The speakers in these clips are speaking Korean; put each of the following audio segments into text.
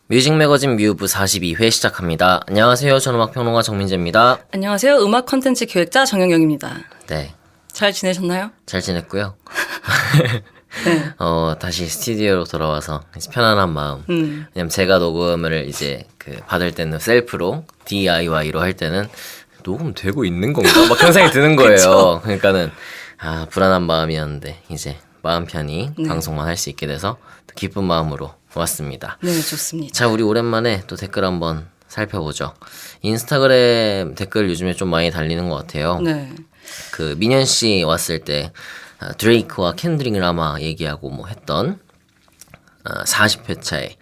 뮤직 매거진 뮤브 42회 시작합니다. 안녕하세요. 저는 음악평론가 정민재입니다. 안녕하세요. 음악 컨텐츠 기획자 정영영입니다. 네. 잘 지내셨나요? 잘 지냈고요. 네. 다시 스튜디오로 돌아와서 이제 편안한 마음. 왜냐면 제가 녹음을 이제 받을 때는 셀프로 DIY로 할 때는 녹음되고 있는 건가? 막 그런 생각이 드는 거예요. 그러니까는 불안한 마음이었는데 이제 마음 편히 방송만 할 수 있게 돼서 기쁜 마음으로 왔습니다. 네, 좋습니다. 자, 우리 오랜만에 또 댓글 한번 살펴보죠. 인스타그램 댓글 요즘에 좀 많이 달리는 것 같아요. 네. 민현 씨 왔을 때 드레이크와 켄드릭 라마 얘기하고 뭐 했던 40회차에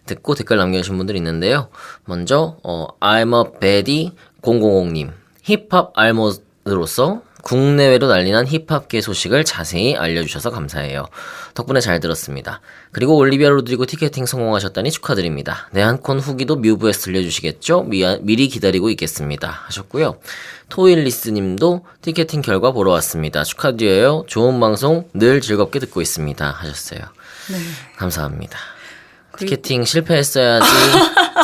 듣고 댓글 남겨주신 분들이 있는데요. 먼저 I'm a baddie 000님 힙합 알못으로서 국내외로 난리난 힙합계 소식을 자세히 알려주셔서 감사해요. 덕분에 잘 들었습니다. 그리고 올리비아 로드리고 티켓팅 성공하셨다니 축하드립니다. 내한콘 후기도 뮤브에서 들려주시겠죠? 미리 기다리고 있겠습니다. 하셨고요. 토일리스님도 티켓팅 결과 보러 왔습니다. 축하드려요. 좋은 방송 늘 즐겁게 듣고 있습니다. 하셨어요. 네. 감사합니다. 티켓팅 실패했어야지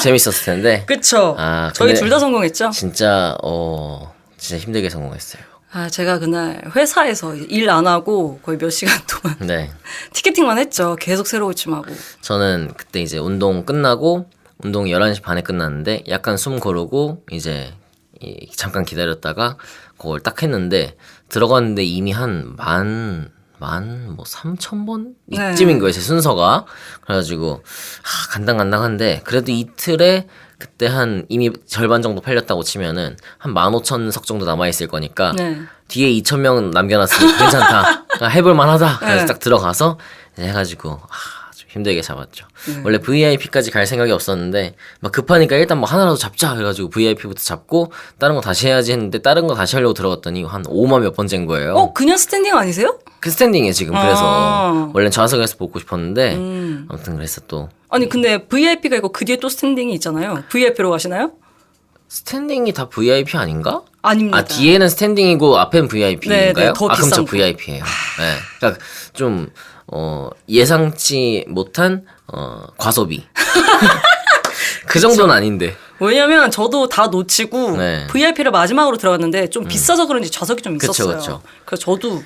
재밌었을 텐데. 그쵸. 저희 둘 다 성공했죠? 진짜 힘들게 성공했어요. 제가 그날 회사에서 일 안 하고 거의 몇 시간 동안 네. 티켓팅만 했죠. 계속 새로 오침하고. 저는 그때 이제 운동 끝나고 운동 11시 반에 끝났는데 약간 숨 고르고 이제 잠깐 기다렸다가 그걸 딱 했는데 들어갔는데 이미 한 3,000번? 이쯤인 거예요, 제 순서가. 그래가지고, 간당간당한데, 그래도 이틀에 그때 이미 절반 정도 팔렸다고 치면은, 한 15,000석 정도 남아있을 거니까, 뒤에 2,000명 남겨놨으니까 괜찮다. 해볼만 하다. 그래서 딱 들어가서, 이제 해가지고, 좀 힘들게 잡았죠. 원래 VIP까지 갈 생각이 없었는데, 막 급하니까 일단 뭐 하나라도 잡자. 그래가지고 VIP부터 잡고, 다른 거 다시 해야지 했는데, 다른 거 다시 하려고 들어갔더니, 한 5만 몇 번째인 거예요. 그냥 스탠딩 아니세요? 그 스탠딩이에요 지금. 그래서 원래는 좌석에서 보고 싶었는데 아무튼 그래서 또 아니 근데 VIP가 있고 그 뒤에 또 스탠딩이 있잖아요. VIP로 가시나요? 스탠딩이 다 VIP 아닌가? 아닙니다. 뒤에는 스탠딩이고 앞에는 VIP인가요? 네, 더 그럼 저 비싼 VIP예요. 네. 그러니까 좀 예상치 못한 과소비. 그 정도는 아닌데. 왜냐면 저도 다 놓치고 VIP를 마지막으로 들어갔는데 좀 비싸서 그런지 좌석이 좀 있었어요. 그쵸. 그래서 저도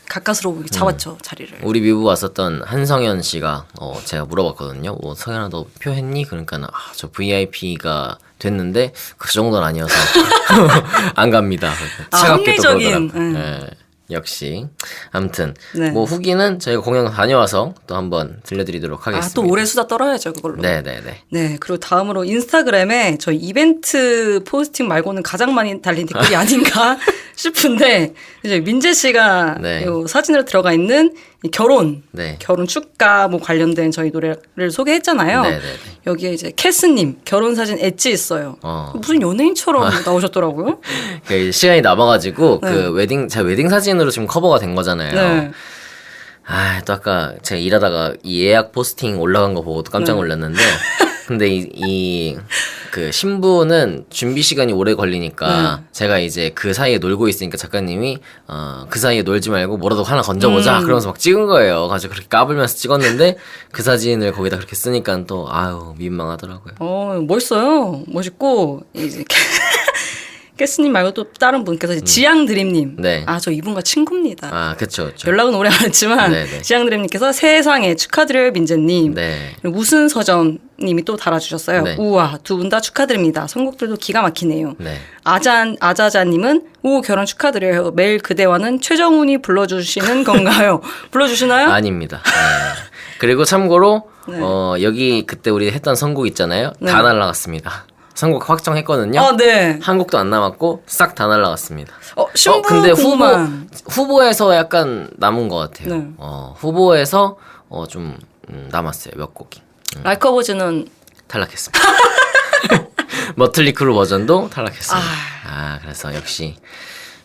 가까스로 잡았죠, 자리를. 우리 뮤브 왔었던 한성현 씨가 제가 물어봤거든요. 성현아 너 표했니? 그러니까 저 VIP가 됐는데 그 정도는 아니어서 안 갑니다. 차갑게 또 그러더라고요. 네. 역시 아무튼 뭐 후기는 저희가 공연 다녀와서 또 한번 들려드리도록 하겠습니다. 또 올해 수다 떨어야죠 그걸로. 네네네. 네, 그리고 다음으로 인스타그램에 저희 이벤트 포스팅 말고는 가장 많이 달린 댓글이 아닌가 싶은데 이제 민재 씨가 요 사진으로 들어가 있는 이 결혼 축가 뭐 관련된 저희 노래를 소개했잖아요. 네네네. 여기에 이제 캐스님 결혼 사진 엣지 있어요. 무슨 연예인처럼 나오셨더라고요. 시간이 남아가지고 제가 웨딩 사진으로 지금 커버가 된 거잖아요. 네. 또 아까 제가 일하다가 이 예약 포스팅 올라간 거 보고 깜짝 놀랐는데 근데 그 신부는 준비 시간이 오래 걸리니까 제가 이제 그 사이에 놀고 있으니까 작가님이 그 사이에 놀지 말고 뭐라도 하나 건져보자 그러면서 막 찍은 거예요. 가지고 그렇게 까불면서 찍었는데 그 사진을 거기다 그렇게 쓰니까 또 민망하더라고요. 멋있어요. 멋있고 이제 캐스님 말고 또 다른 분께서 지양드림님. 저 이분과 친구입니다. 그쵸. 연락은 오래 안 했지만 지양드림님께서 세상에 축하드려요 민재님. 그리고 무슨 서점님이 또 달아주셨어요. 우와 두 분 다 축하드립니다. 선곡들도 기가 막히네요. 아자자님은 결혼 축하드려요. 매일 그대와는 최정훈이 불러주시는 건가요? 불러주시나요? 아닙니다. 그리고 참고로 여기 그때 우리 했던 선곡 있잖아요. 다 날라갔습니다. 선곡 확정했거든요. 한 곡도 안 남았고 싹 다 날라갔습니다. 근데 후보에서 약간 남은 것 같아요. 후보에서 좀 남았어요. 몇 곡이. 라이커버즈는 탈락했습니다. 머틀리 크루 버전도 탈락했습니다. 그래서 역시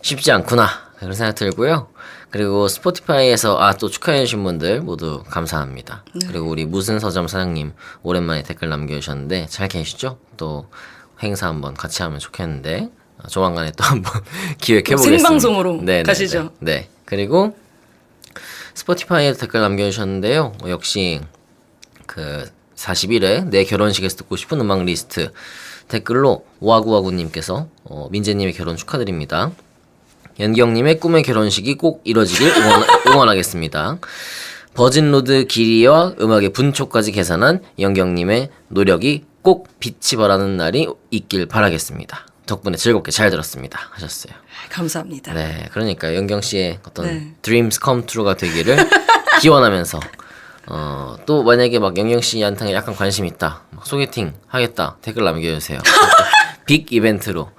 쉽지 않구나 그런 생각 들고요. 그리고 스포티파이에서 또 축하해주신 분들 모두 감사합니다. 그리고 우리 무슨 서점 사장님 오랜만에 댓글 남겨주셨는데 잘 계시죠? 또 행사 한번 같이 하면 좋겠는데 조만간에 또 한번 기획해보겠습니다. 생방송으로 가시죠. 네. 그리고 스포티파이에 댓글 남겨주셨는데요. 역시 41회 내 결혼식에서 듣고 싶은 음악 리스트 댓글로 와구와구님께서 민재님의 결혼 축하드립니다. 연경님의 꿈의 결혼식이 꼭 이뤄지길 응원하겠습니다. 버진로드 길이와 음악의 분초까지 계산한 연경님의 노력이 꼭 빛이 발하는 날이 있길 바라겠습니다. 덕분에 즐겁게 잘 들었습니다. 하셨어요. 감사합니다. 네, 그러니까 연경 씨의 어떤 dreams come true가 되기를 기원하면서 또 만약에 막 연경 씨한테 약간 관심 있다, 막 소개팅 하겠다 댓글 남겨주세요. 빅 이벤트로.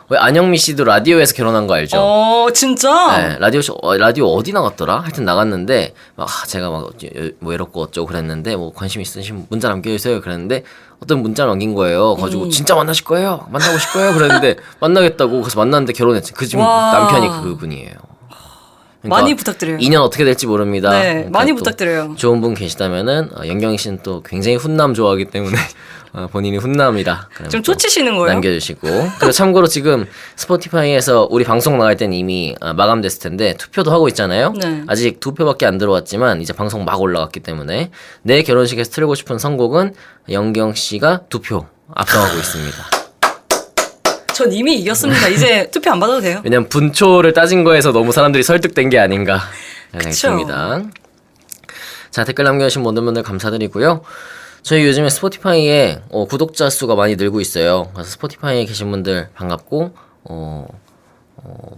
왜 안영미 씨도 라디오에서 결혼한 거 알죠? 진짜? 네, 라디오 어디 나갔더라? 하여튼 나갔는데 막 제가 막 뭐 이렇고 어쩌고 그랬는데 뭐 관심 있으시면 문자 남겨주세요 그랬는데 어떤 문자를 남긴 거예요. 가지고 진짜 만나실 거예요? 만나보실 거예요? 그랬는데 만나겠다고. 그래서 만났는데 결혼했지. 그 집 남편이 그분이에요. 그러니까 많이 부탁드려요. 2년 어떻게 될지 모릅니다. 네, 그러니까 많이 부탁드려요. 좋은 분 계시다면은 연경이 씨는 또 굉장히 훈남 좋아하기 때문에 본인이 훈남이다. 좀 초치시는 거예요? 남겨주시고. 그리고 참고로 지금 스포티파이에서 우리 방송 나갈 땐 이미 마감됐을 텐데 투표도 하고 있잖아요. 네. 아직 2표밖에 안 들어왔지만 이제 방송 막 올라갔기 때문에 내 결혼식에서 틀고 싶은 선곡은 연경 씨가 2표 앞서가고 있습니다. 전 이미 이겼습니다. 이제 투표 안 받아도 돼요. 왜냐면 분초를 따진 거에서 너무 사람들이 설득된 게 아닌가 생각합니다. 자, 댓글 남겨주신 모든 분들 감사드리고요. 저희 요즘에 스포티파이에 구독자 수가 많이 늘고 있어요. 그래서 스포티파이에 계신 분들 반갑고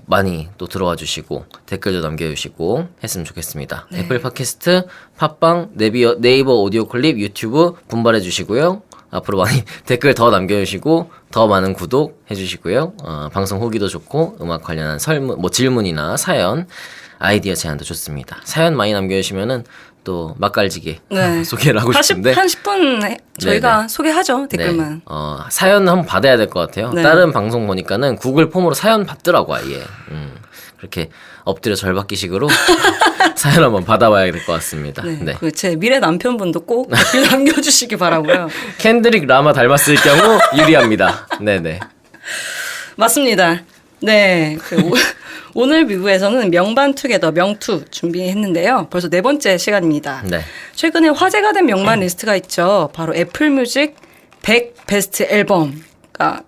많이 또 들어와 주시고 댓글도 남겨주시고 했으면 좋겠습니다. 네. 애플 팟캐스트, 팟빵, 네이버 오디오 클립, 유튜브 분발해 주시고요. 앞으로 많이 댓글 더 남겨주시고 더 많은 구독 해주시고요. 방송 후기도 좋고 음악 관련한 질문이나 사연, 아이디어 제안도 좋습니다. 사연 많이 남겨주시면은 또 맛깔지게 소개를 하고 싶은데 한 10분 저희가 소개하죠. 댓글만. 사연 한번 받아야 될 것 같아요. 다른 방송 보니까는 구글 폼으로 사연 받더라고 아예. 그렇게 엎드려 절받기식으로 사연 한번 받아봐야 될 것 같습니다. 네. 제 미래 남편분도 꼭 댓글 남겨주시기 바라고요. 켄드릭 라마 닮았을 경우 유리합니다. 네네. 맞습니다. 네. 오늘 뮤브에서는 명반투게더 명투 준비했는데요. 벌써 4번째 시간입니다. 네. 최근에 화제가 된 명반 리스트가 있죠. 바로 애플뮤직 100 베스트 앨범가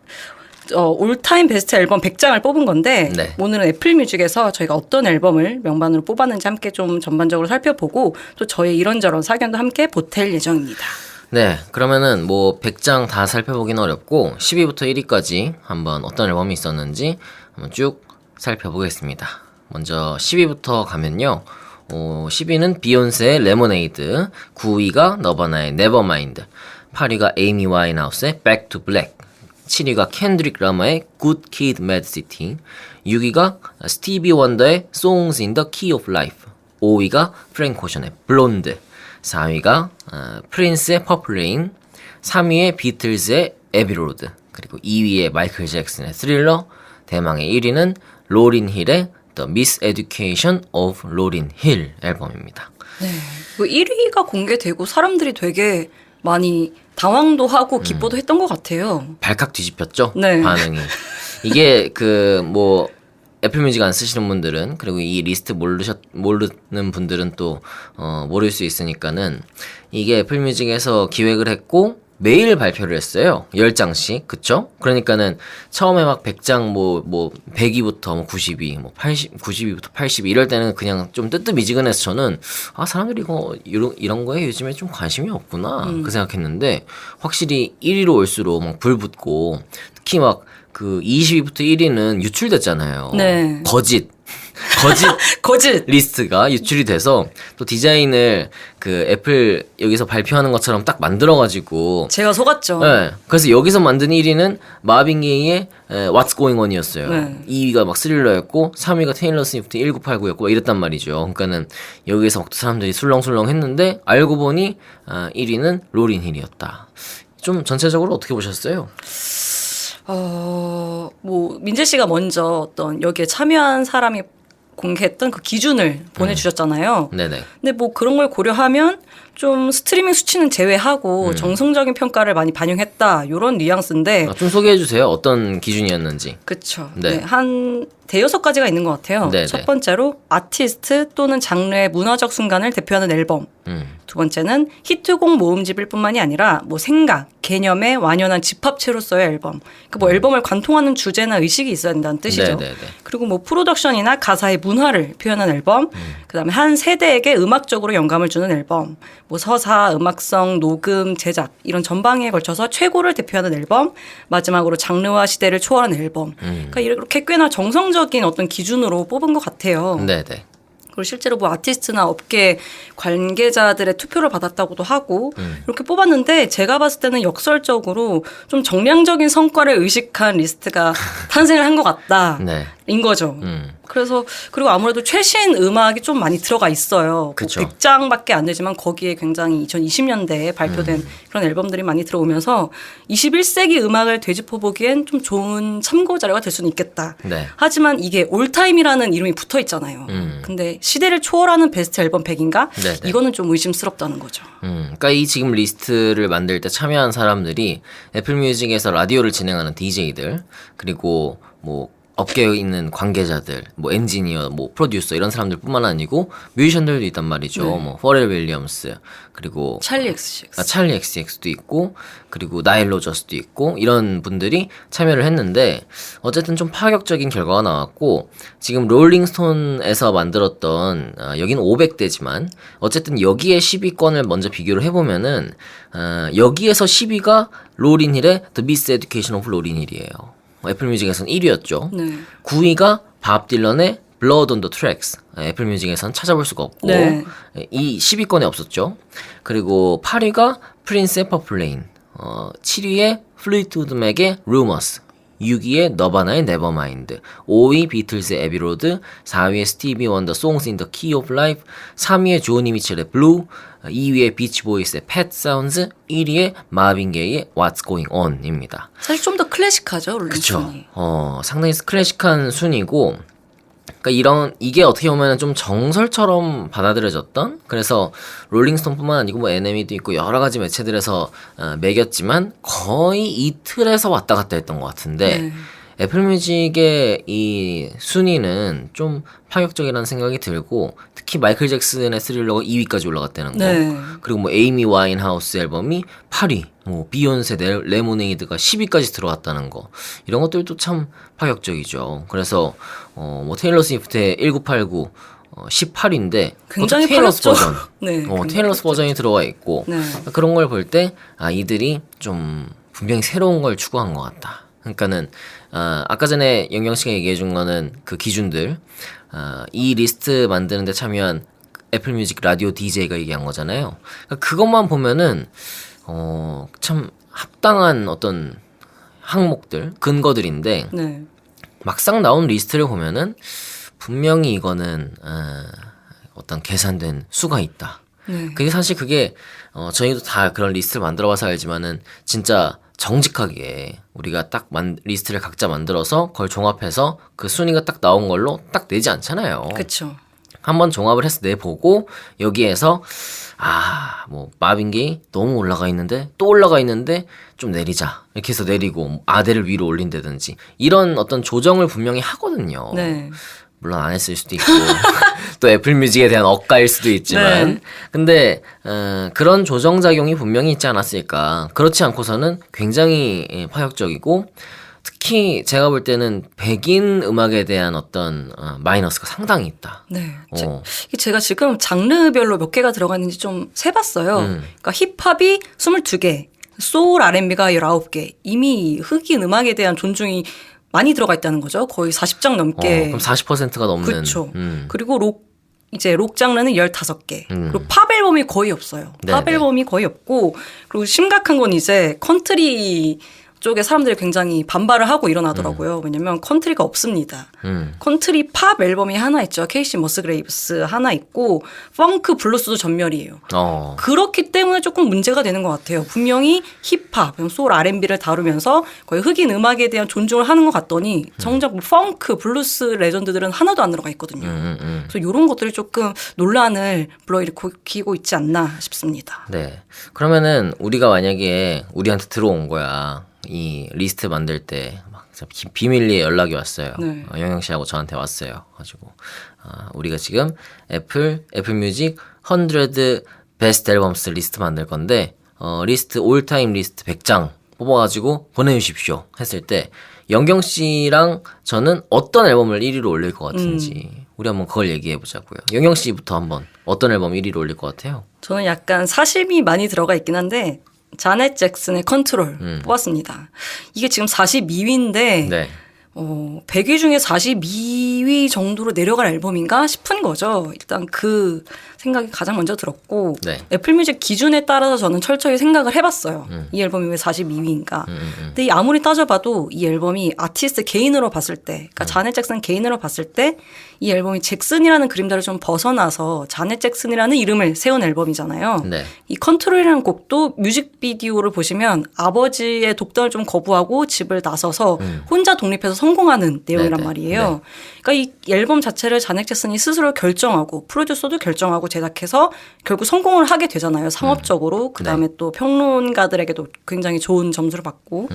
올타임 베스트 앨범 100장을 뽑은 건데 오늘은 애플뮤직에서 저희가 어떤 앨범을 명반으로 뽑았는지 함께 좀 전반적으로 살펴보고 또 저의 이런저런 사견도 함께 보탤 예정입니다. 네, 그러면은 뭐 100장 다 살펴보기는 어렵고 10위부터 1위까지 한번 어떤 앨범이 있었는지 한번 쭉 살펴보겠습니다. 먼저 10위부터 가면요. 10위는 비욘세의 레모네이드, 9위가 너바나의 네버마인드, 8위가 에이미 와인하우스의 Back to Black, 7위가 켄드릭 라마의 Good Kid, Mad City, 6위가 스티비 원더의 Songs in the Key of Life, 5위가 프랭크 오션의 블론드, 4위가 프린스의 Purple Rain, 3위의 비틀즈의 에비 로드, 그리고 2위의 마이클 잭슨의 스릴러, 대망의 1위는 로린 힐의 The Miseducation of Lauryn Hill 앨범입니다. 네, 1위가 공개되고 사람들이 되게 많이 당황도 하고 기뻐도 했던 것 같아요. 발칵 뒤집혔죠? 네. 반응이. 이게 애플뮤직 안 쓰시는 분들은 그리고 이 리스트 모르는 분들은 또 모를 수 있으니까는 이게 애플뮤직에서 기획을 했고 매일 발표를 했어요. 10장씩. 그쵸? 그러니까는 처음에 막 100장 100위부터 90위, 90위부터 80위 이럴 때는 그냥 좀 뜨뜻미지근해서 저는 사람들이 이런 거에 요즘에 좀 관심이 없구나 그 생각했는데 확실히 1위로 올수록 막 불 붙고 특히 막 20위부터 1위는 유출됐잖아요. 네. 거짓 리스트가 유출이 돼서 또 디자인을 애플 여기서 발표하는 것처럼 딱 만들어가지고 제가 속았죠. 네. 그래서 여기서 만든 1위는 마빈 게이의 What's Going On이었어요. 네. 2위가 막 스릴러였고 3위가 테일러 스위프트 1989였고 막 이랬단 말이죠. 그러니까는 여기서 막 사람들이 술렁술렁 했는데 알고 보니 1위는 로린 힐이었다. 좀 전체적으로 어떻게 보셨어요? 민재 씨가 먼저 어떤 여기에 참여한 사람이 공개했던 그 기준을 보내주셨잖아요. 네네. 근데 그런 걸 고려하면 좀 스트리밍 수치는 제외하고 정성적인 평가를 많이 반영했다. 이런 뉘앙스인데. 좀 소개해 주세요. 어떤 기준이었는지. 그렇죠. 네. 한 대여섯 가지가 있는 것 같아요. 네네. 첫 번째로 아티스트 또는 장르의 문화적 순간을 대표하는 앨범. 두 번째는 히트곡 모음집일 뿐만이 아니라 뭐 생각, 개념의 완연한 집합체로서의 앨범. 그러니까 뭐 앨범을 관통하는 주제나 의식이 있어야 된다는 뜻이죠. 네네네. 그리고 뭐 프로덕션이나 가사의 문화를 표현한 앨범. 그다음에 한 세대에게 음악적으로 영감을 주는 앨범. 뭐 서사, 음악성, 녹음, 제작 이런 전방위에 걸쳐서 최고를 대표하는 앨범. 마지막으로 장르와 시대를 초월한 앨범. 그러니까 이렇게 꽤나 정성적인 어떤 기준으로 뽑은 것 같아요. 네네. 그리고 실제로 뭐 아티스트나 업계 관계자들의 투표를 받았다고도 하고 이렇게 뽑았는데 제가 봤을 때는 역설적으로 좀 정량적인 성과를 의식한 리스트가 탄생을 한 것 같다. 네. 인 거죠. 그래서 그리고 아무래도 최신 음악이 좀 많이 들어가 있어요. 그쵸. 뭐 100장밖에 안 되지만 거기에 굉장히 2020년대에 발표된 그런 앨범들이 많이 들어오면서 21세기 음악을 되짚어보기엔 좀 좋은 참고 자료가 될 수는 있겠다. 네. 하지만 이게 올타임이라는 이름이 붙어 있잖아요. 근데 시대를 초월하는 베스트 앨범 100인가? 네네. 이거는 좀 의심스럽다는 거죠. 그러니까 이 지금 리스트를 만들 때 참여한 사람들이 애플뮤직에서 라디오를 진행하는 DJ들 그리고 뭐 업계에 있는 관계자들, 뭐 엔지니어, 뭐 프로듀서 이런 사람들뿐만 아니고 뮤지션들도 있단 말이죠. 네. 뭐 퍼렐 윌리엄스 그리고 찰리 XCX, 찰리 XCX도 있고 그리고 나일 로저스도 있고 이런 분들이 참여를 했는데 어쨌든 좀 파격적인 결과가 나왔고 지금 롤링스톤에서 만들었던 여기는 500대지만 어쨌든 여기에 10위권을 먼저 비교를 해보면은 여기에서 10위가 로린 힐의 The Miseducation of 로린 힐이에요. 애플뮤직에서는 1위였죠. 네. 9위가 밥 딜런의 Blood on the Tracks. 애플뮤직에서는 찾아볼 수가 없고 네. 이 10위권에 없었죠. 그리고 8위가 프린스의 Purple Rain. 7위에 플리트우드 맥의 Rumors. 6위에 너바나의 Nevermind, 5위 비틀즈의 Abbey Road, 4위에 스티비 원더 Songs in the Key of Life, 3위에 조니 미첼의 Blue, 2위에 비치 보이스의 Pet Sounds, 1위에 마빈 게이의 What's Going On입니다. 사실 좀 더 클래식하죠, 롤링스톤이. 그렇죠. 상당히 클래식한 순위고 그러니까 이게 어떻게 보면 좀 정설처럼 받아들여졌던 그래서 롤링스톤뿐만 아니고 뭐 NME도 있고 여러 가지 매체들에서 매겼지만 거의 이틀에서 왔다 갔다 했던 것 같은데 네. 애플뮤직의 이 순위는 좀 파격적이라는 생각이 들고 특히 마이클 잭슨의 스릴러가 2위까지 올라갔다는 거 네. 그리고 뭐 에이미 와인하우스 앨범이 8위 뭐 비욘세 레모네이드가 10위까지 들어왔다는 거 이런 것들도 참 파격적이죠. 그래서 뭐 테일러 스위프트의 1989 18위인데 굉장히 테일러스 파격적. 버전 네, 테일러스 버전이 들어가 있고 네. 그런 걸 볼 때 이들이 좀 분명히 새로운 걸 추구한 것 같다. 그러니까는 아까 전에 영경 씨가 얘기해 준 거는 그 기준들 이 리스트 만드는데 참여한 애플뮤직 라디오 DJ가 얘기한 거잖아요. 그러니까 그것만 보면은 참 합당한 어떤 항목들 근거들인데 네. 막상 나온 리스트를 보면은 분명히 이거는 어떤 계산된 수가 있다. 네. 그게 사실 저희도 다 그런 리스트를 만들어봐서 알지만은 진짜 정직하게 우리가 딱 리스트를 각자 만들어서 그걸 종합해서 그 순위가 딱 나온 걸로 딱 내지 않잖아요. 그렇죠. 한번 종합을 해서 내보고 여기에서 뭐 마빈 게이 너무 올라가 있는데 또 올라가 있는데 좀 내리자 이렇게 해서 내리고 아델을 위로 올린다든지 이런 어떤 조정을 분명히 하거든요. 네. 물론 안 했을 수도 있고 또 애플뮤직에 대한 억가일 수도 있지만 네. 근데 그런 조정작용이 분명히 있지 않았을까. 그렇지 않고서는 굉장히 파격적이고 특히 제가 볼 때는 백인 음악에 대한 어떤 마이너스가 상당히 있다. 네. 제가 지금 장르별로 몇 개가 들어가 있는지 좀 세봤어요. 그러니까 힙합이 22개, 소울 R&B가 19개. 이미 흑인 음악에 대한 존중이 많이 들어가 있다는 거죠. 거의 40장 넘게. 그럼 40%가 넘는. 그렇죠. 그리고 록 장르는 15개. 그리고 팝 앨범이 거의 없어요. 네네. 팝 앨범이 거의 없고 그리고 심각한 건 이제 컨트리 쪽에 사람들이 굉장히 반발을 하고 일어나더라고요. 왜냐면 컨트리가 없습니다. 컨트리 팝 앨범이 하나 있죠. 케이시 머스그레이브스 하나 있고 펑크 블루스도 전멸이에요. 그렇기 때문에 조금 문제가 되는 것 같아요. 분명히 힙합, 소울 R&B를 다루면서 거의 흑인 음악에 대한 존중을 하는 것 같더니 정작 뭐 펑크, 블루스 레전드들은 하나도 안 들어가 있거든요. 그래서 이런 것들이 조금 논란을 불러일으키고 있지 않나 싶습니다. 네. 그러면은 우리가 만약에 우리한테 들어온 거야. 이 리스트 만들 때 막 비밀리에 연락이 왔어요. 네. 영영 씨하고 저한테 왔어요. 가지고 우리가 지금 애플 뮤직 100 베스트 앨범스 리스트 만들 건데 리스트 올타임 리스트 100장 뽑아가지고 보내주십시오 했을 때 영경 씨랑 저는 어떤 앨범을 1위로 올릴 것 같은지 우리 한번 그걸 얘기해 보자고요. 영경 씨부터 한번 어떤 앨범 1위로 올릴 것 같아요? 저는 약간 사심이 많이 들어가 있긴 한데 자넷 잭슨의 컨트롤 뽑았습니다. 이게 지금 42위인데 네. 100위 중에 42위 정도로 내려갈 앨범인가 싶은 거죠. 일단 그 생각이 가장 먼저 들었고 네. 애플뮤직 기준에 따라서 저는 철저히 생각을 해봤어요. 이 앨범이 왜 42위인가. 근데 아무리 따져봐도 이 앨범이 아티스트 개인으로 봤을 때 그러니까 자넷 잭슨 개인으로 봤을 때 이 앨범이 잭슨이라는 그림자를 좀 벗어나서 자넷 잭슨이라는 이름을 세운 앨범이잖아요. 네. 이 컨트롤이라는 곡도 뮤직비디오를 보시면 아버지의 독단을 좀 거부하고 집을 나서서 혼자 독립해서 성공하는 내용이란 네네. 말이에요. 네. 그러니까 이 앨범 자체를 자넷 잭슨이 스스로 결정하고 프로듀서도 결정하고 제작해서 결국 성공을 하게 되잖아요. 상업적으로. 그다음에 네. 또 평론가들에게도 굉장히 좋은 점수를 받고.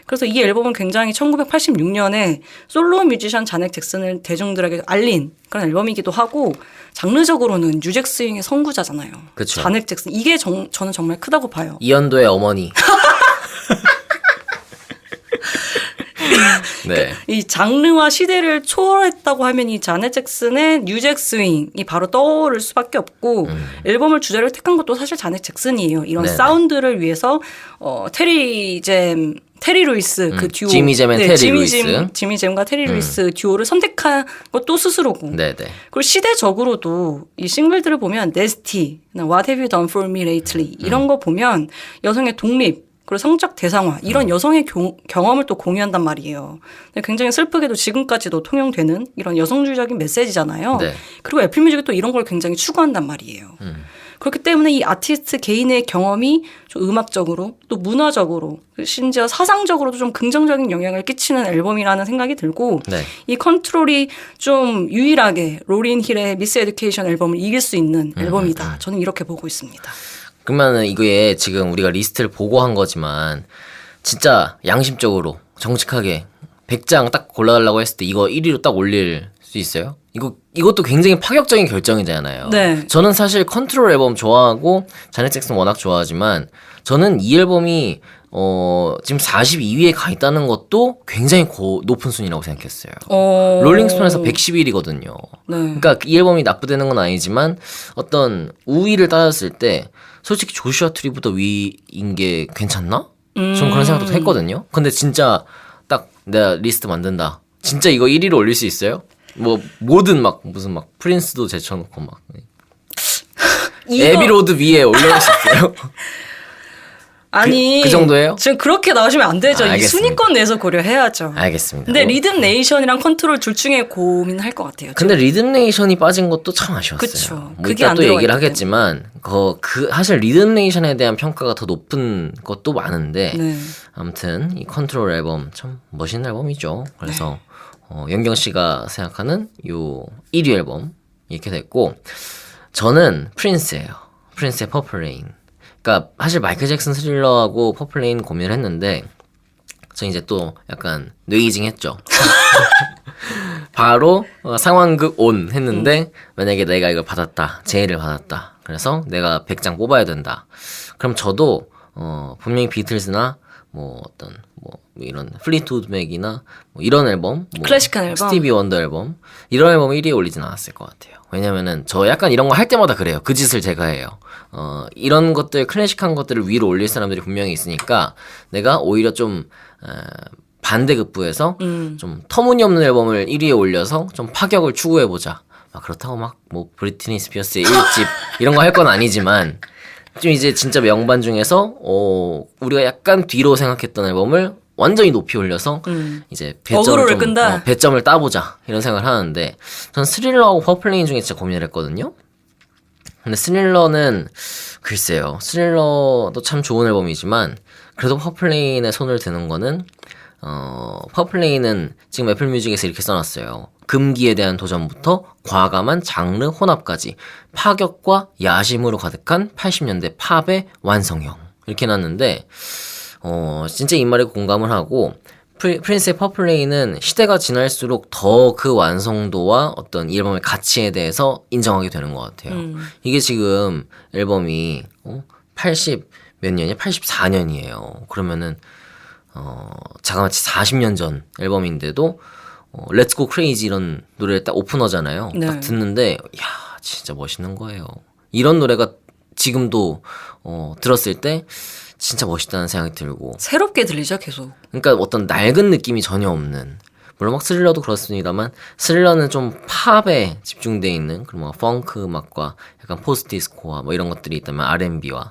그래서 이 앨범은 굉장히 1986년에 솔로 뮤지션 자넷 잭슨을 대중들에게 알린 그런 앨범이기도 하고 장르적으로는 뉴잭 스윙의 선구자잖아요. 그쵸. 자넷 잭슨. 이게 저는 정말 크다고 봐요. 이연도의 어머니. 네. 이 장르와 시대를 초월했다고 하면 이 자넷 잭슨의 뉴잭 스윙이 바로 떠오를 수밖에 없고 앨범을 주제를 택한 것도 사실 자넷 잭슨이에요. 이런 네네. 사운드를 위해서 테리 루이스 그 듀오 지미잼 앤 테리 루이스. 지미잼과 테리 루이스 듀오를 선택한 것도 스스로고 네네. 그리고 시대적으로도 이 싱글들을 보면 네스티, What Have You Done For Me Lately 이런 거 보면 여성의 독립 그리고 성적 대상화 이런 여성의 경험을 또 공유한단 말이에요. 근데 굉장히 슬프게도 지금까지도 통용되는 이런 여성주의적인 메시지잖아요. 네. 그리고 애플뮤직이 또 이런 걸 굉장히 추구한단 말이에요. 그렇기 때문에 이 아티스트 개인의 경험이 좀 음악적으로 또 문화적으로 심지어 사상적으로도 좀 긍정적인 영향을 끼치는 앨범이라는 생각이 들고 네. 이 컨트롤이 좀 유일하게 로린 힐의 미스 에듀케이션 앨범을 이길 수 있는 앨범이다. 저는 이렇게 보고 있습니다. 그러면은 이거에 지금 우리가 리스트를 보고 한 거지만 진짜 양심적으로 정직하게 100장 딱 골라달라고 했을 때 이거 1위로 딱 올릴 수 있어요? 이것도 굉장히 파격적인 결정이잖아요. 네. 저는 사실 컨트롤 앨범 좋아하고 자넷 잭슨 워낙 좋아하지만 저는 이 앨범이 지금 42위에 가 있다는 것도 굉장히 높은 순위라고 생각했어요. 롤링스톤에서 111위거든요. 네. 그러니까 이 앨범이 나쁘다는 건 아니지만 어떤 우위를 따졌을 때 솔직히 조슈아 트리보다 위인 게 괜찮나? 전 그런 생각도 했거든요. 근데 진짜 딱 내가 리스트 만든다. 진짜 이거 1위로 올릴 수 있어요? 뭐 모든 막 무슨 막 프린스도 제쳐놓고 막 에비로드 위에 올려놓을 수 있어요? 아니 그 정도예요? 지금 그렇게 나오시면 안 되죠. 이 알겠습니다. 순위권 내에서 고려해야죠. 알겠습니다. 근데 리듬 네이션이랑 컨트롤 둘 중에 고민할 것 같아요. 근데 리듬 네이션이 빠진 것도 참 아쉬웠어요. 그쵸. 뭐 그게 이따 안 또 들어가 얘기를 있기 하겠지만 사실 리듬 네이션에 대한 평가가 더 높은 것도 많은데 네. 아무튼 이 컨트롤 앨범 참 멋있는 앨범이죠. 그래서 연경 씨가 생각하는 요 1위 앨범 이렇게 됐고 저는 프린스예요. 프린스의 퍼플 레인. 그러니까 사실 마이클 잭슨 스릴러하고 퍼플 레인 고민을 했는데 저 이제 또 약간 뇌이징 했죠. 바로 상황극 온 했는데 만약에 내가 이걸 받았다. 제의를 받았다. 그래서 내가 100장 뽑아야 된다. 그럼 저도 분명히 비틀즈나 뭐 어떤 뭐 이런 플리트우드 맥이나 뭐 이런 앨범, 뭐 클래식한 앨범, 스티비 원더 앨범 이런 앨범 1위에 올리진 않았을 것 같아요. 왜냐면은 저 약간 이런 거 할 때마다 그래요. 그 짓을 제가 해요. 이런 것들 클래식한 것들을 위로 올릴 사람들이 분명히 있으니까 내가 오히려 좀 반대급부에서 좀 터무니없는 앨범을 1위에 올려서 좀 파격을 추구해보자. 그렇다고 막 뭐 브리트니 스피어스의 1집 이런 거 할 건 아니지만 좀 이제 진짜 명반 중에서 우리가 약간 뒤로 생각했던 앨범을 완전히 높이 올려서 이제 배점을 좀 끈다. 배점을 따보자 이런 생각을 하는데 전 스릴러하고 퍼플레인 중에 진짜 고민을 했거든요. 근데 스릴러는 글쎄요. 스릴러도 참 좋은 앨범이지만 그래도 퍼플레인에 손을 드는 거는 퍼플레인은 지금 애플뮤직에서 이렇게 써놨어요. 금기에 대한 도전부터 과감한 장르 혼합까지 파격과 야심으로 가득한 80년대 팝의 완성형 이렇게 해놨는데 진짜 이 말에 공감을 하고 프린스의 퍼플레인은 시대가 지날수록 더 그 완성도와 어떤 이 앨범의 가치에 대해서 인정하게 되는 것 같아요. 이게 지금 앨범이 80 몇 년이야? 84년이에요. 그러면은 자그마치 40년 전 앨범인데도 Let's Go Crazy 이런 노래를 딱 오프너잖아요. 네. 딱 듣는데 야 진짜 멋있는 거예요. 이런 노래가 지금도 들었을 때 진짜 멋있다는 생각이 들고 새롭게 들리죠 계속. 그러니까 어떤 낡은 느낌이 전혀 없는 물론 막 스릴러도 그렇습니다만 스릴러는 좀 팝에 집중돼 있는 그런 뭐 펑크 음악과 약간 포스트 디스코와 뭐 이런 것들이 있다면 R&B와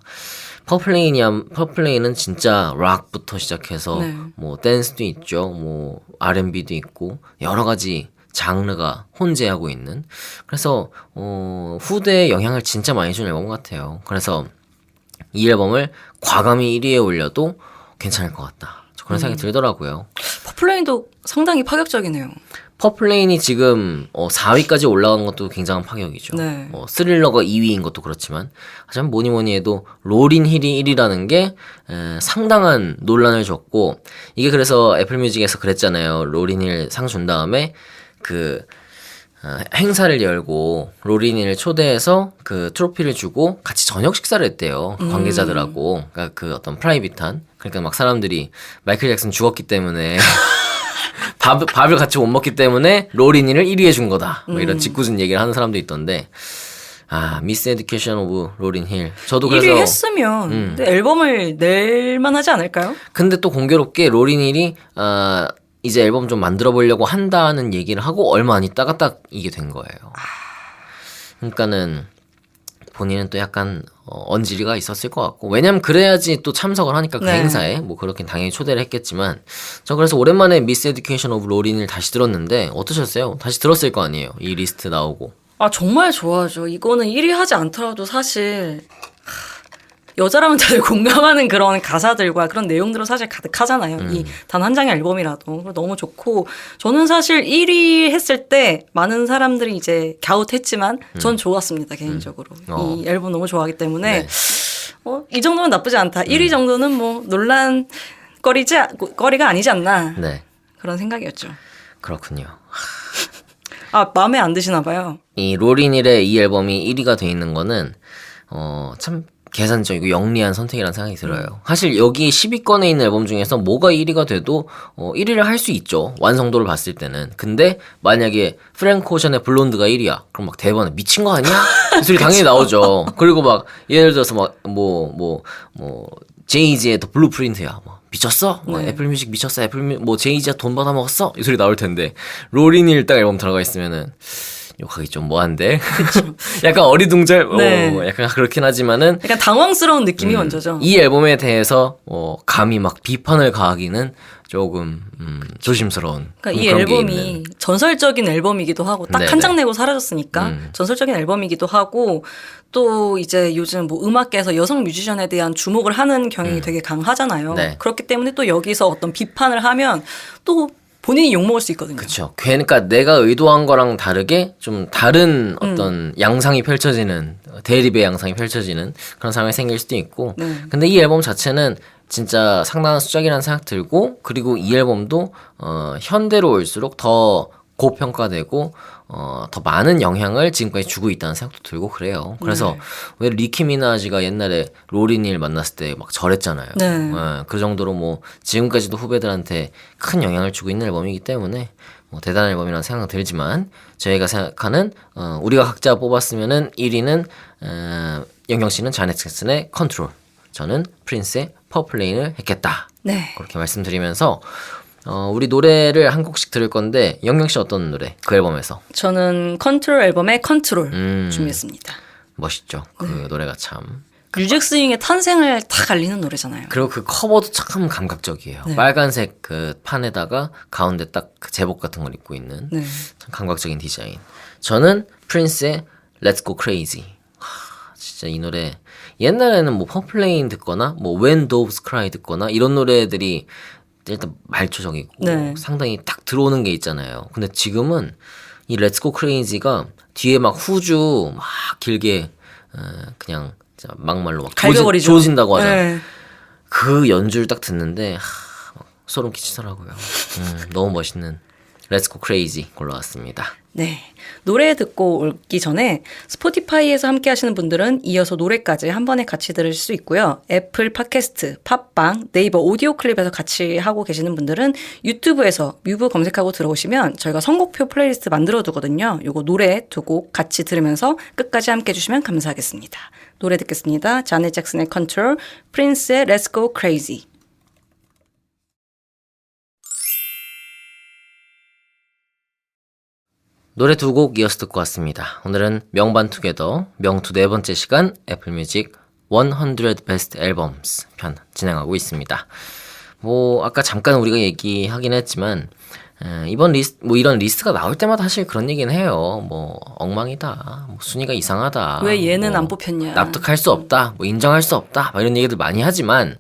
퍼플레인은 진짜 락부터 시작해서 네. 뭐 댄스도 있죠 뭐 R&B도 있고 여러 가지 장르가 혼재하고 있는 그래서 후대에 영향을 진짜 많이 준 앨범 같아요. 그래서 이 앨범을 과감히 1위에 올려도 괜찮을 것 같다. 그런 생각이 들더라고요. 퍼플레인도 상당히 파격적이네요. 퍼플레인이 지금 4위까지 올라간 것도 굉장한 파격이죠. 네. 스릴러가 2위인 것도 그렇지만 하지만 뭐니 해도 로린 힐이 1위라는 게 상당한 논란을 줬고 이게 그래서 애플뮤직에서 그랬잖아요. 로린 힐 상 준 다음에 그 행사를 열고 로린을 초대해서 그 트로피를 주고 같이 저녁 식사를 했대요. 그 관계자들하고. 그러니까 그 어떤 프라이빗한. 그러니까 막 사람들이 마이클 잭슨 죽었기 때문에 밥을 같이 못 먹기 때문에 로린이를 1위 해준 거다. 뭐 이런 짓궂은 얘기를 하는 사람도 있던데. 미스 에듀케이션 오브 로린 힐. 저도 그래서 1위 했으면 근데 앨범을 낼 만하지 않을까요? 근데 또 공교롭게 로린 힐이 이제 앨범 좀 만들어 보려고 한다는 얘기를 하고 얼마 안 있다가 딱 이게 된 거예요. 그러니까는 본인은 또 약간 언지리가 있었을 것 같고 왜냐면 그래야지 또 참석을 하니까 그 네. 행사에 뭐 그렇게 당연히 초대를 했겠지만 저 그래서 오랜만에 미스 에듀케이션 오브 로린을 다시 들었는데 어떠셨어요? 다시 들었을 거 아니에요? 이 리스트 나오고. 정말 좋아하죠. 이거는 1위 하지 않더라도 사실 여자라면 다들 공감하는 그런 가사들과 그런 내용들은 사실 가득하잖아요. 이 단 한 장의 앨범이라도 너무 좋고 저는 사실 1위 했을 때 많은 사람들이 이제 갸웃했지만 전 좋았습니다 개인적으로. 이 앨범 너무 좋아하기 때문에 네. 이 정도면 나쁘지 않다. 1위 정도는 뭐 논란거리가 아니지 않나 네. 그런 생각이었죠. 그렇군요. 마음에 안 드시나 봐요. 이 로린힐의 이 앨범이 1위가 돼 있는 거는 참 계산적이고 영리한 선택이라는 생각이 들어요. 사실 여기 10위권에 있는 앨범 중에서 뭐가 1위가 돼도 1위를 할 수 있죠. 완성도를 봤을 때는. 근데 만약에 프랭크 오션의 블론드가 1위야. 그럼 막 대박에 미친 거 아니야? 이 소리 당연히 나오죠. 그리고 막 예를 들어서 막 제이지의 더 블루프린트야. 뭐 미쳤어? 뭐 네. 애플뮤직 미쳤어? 뭐 제이지가 돈 받아 먹었어? 이 소리 나올 텐데 로린힐 딱 앨범 들어가 있으면은 욕하기 좀 뭐한데 약간 어리둥절 네. 약간 그렇긴 하지만은 약간 당황스러운 느낌이 먼저죠. 이 앨범에 대해서 감히 막 비판을 가하기는 조금 조심스러운 그러니까 이 그런 게 앨범이 있는. 전설적인 앨범이기도 하고 딱 한 장 내고 사라졌으니까 전설적인 앨범이기도 하고 또 이제 요즘 뭐 음악계에서 여성 뮤지션에 대한 주목을 하는 경향이 되게 강하잖아요. 네. 그렇기 때문에 또 여기서 어떤 비판을 하면 또 본인이 욕먹을 수 있거든요. 그렇죠. 그러니까 내가 의도한 거랑 다르게 좀 다른 어떤 양상이 펼쳐지는 대립의 양상이 펼쳐지는 그런 상황이 생길 수도 있고. 네. 근데 이 앨범 자체는 진짜 상당한 수작이라는 생각 들고 그리고 이 앨범도 현대로 올수록 더 고평가되고 더 많은 영향을 지금까지 주고 있다는 생각도 들고 그래요. 그래서 왜 리키 미나지가 옛날에 로린힐 만났을 때 막 절했잖아요. 네. 그 정도로 뭐 지금까지도 후배들한테 큰 영향을 주고 있는 앨범이기 때문에 뭐 대단한 앨범이라는 생각은 들지만 저희가 생각하는 우리가 각자 뽑았으면은 1위는 영경 씨는 자넷 잭슨의 컨트롤, 저는 프린스의 퍼플레인을 했겠다. 네. 그렇게 말씀드리면서 우리 노래를 한 곡씩 들을 건데 영경 씨 어떤 노래? 그 앨범에서 저는 컨트롤 앨범의 컨트롤 준비했습니다. 멋있죠. 그 노래가 참. 뮤직 스윙의 탄생을 다 알리는 노래잖아요. 그리고 그 커버도 참 감각적이에요. 네. 빨간색 그 판에다가 가운데 딱 그 제복 같은 걸 입고 있는 네. 참 감각적인 디자인. 저는 프린스의 Let's Go Crazy. 진짜 이 노래 옛날에는 뭐 퍼플레인 듣거나 뭐 When Doves Cry 듣거나 이런 노래들이 일단 말초적이고 네. 상당히 딱 들어오는 게 있잖아요. 근데 지금은 이 Let's Go Crazy가 뒤에 막 후주 막 길게 그냥 막말로 막 조진다고 하잖아요. 네. 그 연주를 딱 듣는데 막 소름 끼치더라고요. 너무 멋있는 Let's Go Crazy 골라왔습니다. 네. 노래 듣고 오기 전에 스포티파이에서 함께 하시는 분들은 이어서 노래까지 한 번에 같이 들을 수 있고요. 애플 팟캐스트, 팟빵, 네이버 오디오 클립에서 같이 하고 계시는 분들은 유튜브에서 뮤브 검색하고 들어오시면 저희가 선곡표 플레이리스트 만들어 두거든요. 요거 노래 두 곡 같이 들으면서 끝까지 함께 해주시면 감사하겠습니다. 노래 듣겠습니다. 자넷 잭슨의 Control, 프린스의 Let's Go Crazy. 노래 두 곡 이어서 듣고 왔습니다. 오늘은 명반투게더 명투 네 번째 시간 애플뮤직 100 베스트 앨범스 편 진행하고 있습니다. 뭐 아까 잠깐 우리가 얘기하긴 했지만 이번 리스트 뭐 이런 리스트가 나올 때마다 사실 그런 얘기는 해요. 뭐 엉망이다, 뭐 순위가 이상하다, 왜 얘는 뭐 안 뽑혔냐, 납득할 수 없다, 뭐 인정할 수 없다, 막 이런 얘기들 많이 하지만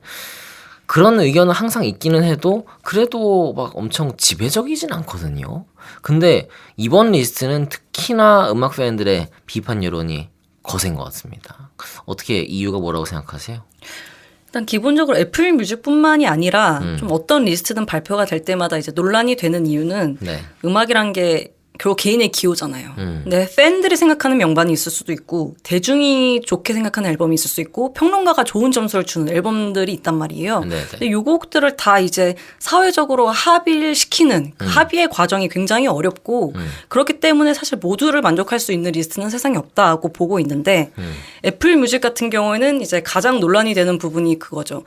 그런 의견은 항상 있기는 해도 그래도 막 엄청 지배적이진 않거든요. 근데 이번 리스트는 특히나 음악 팬들의 비판 여론이 거센 것 같습니다. 어떻게 이유가 뭐라고 생각하세요? 일단 기본적으로 애플 뮤직뿐만이 아니라 좀 어떤 리스트든 발표가 될 때마다 이제 논란이 되는 이유는 네. 음악이란 게 결국 개인의 기호잖아요. 근데 팬들이 생각하는 명반이 있을 수도 있고 대중이 좋게 생각하는 앨범이 있을 수 있고 평론가가 좋은 점수를 주는 앨범들이 있단 말이에요. 네네. 근데 이 곡들을 다 이제 사회적으로 합의를 시키는 합의의 과정이 굉장히 어렵고 그렇기 때문에 사실 모두를 만족할 수 있는 리스트는 세상에 없다고 보고 있는데 애플 뮤직 같은 경우에는 이제 가장 논란이 되는 부분이 그거죠.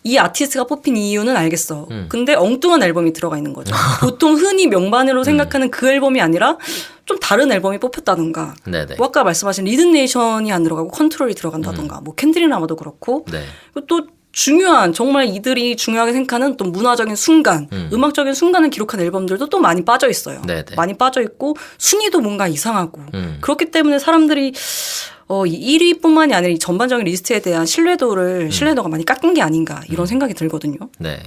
이 아티스트가 뽑힌 이유는 알겠어. 근데 엉뚱한 앨범이 들어가 있는 거죠. 보통 흔히 명반으로 생각하는 그 앨범이 아니라 좀 다른 앨범이 뽑혔다던가. 뭐 아까 말씀하신 리듬네이션이 안 들어가고 컨트롤이 들어간다던가. 뭐 캔드릭 라마도 그렇고. 네. 또 중요한 정말 이들이 중요하게 생각하는 또 문화적인 순간, 음악적인 순간을 기록한 앨범들도 또 많이 빠져 있어요. 네네. 많이 빠져 있고 순위도 뭔가 이상하고. 그렇기 때문에 사람들이 1위뿐만이 아니라 이 전반적인 리스트에 대한 신뢰도가 많이 깎인 게 아닌가 이런 생각이 들거든요. 네.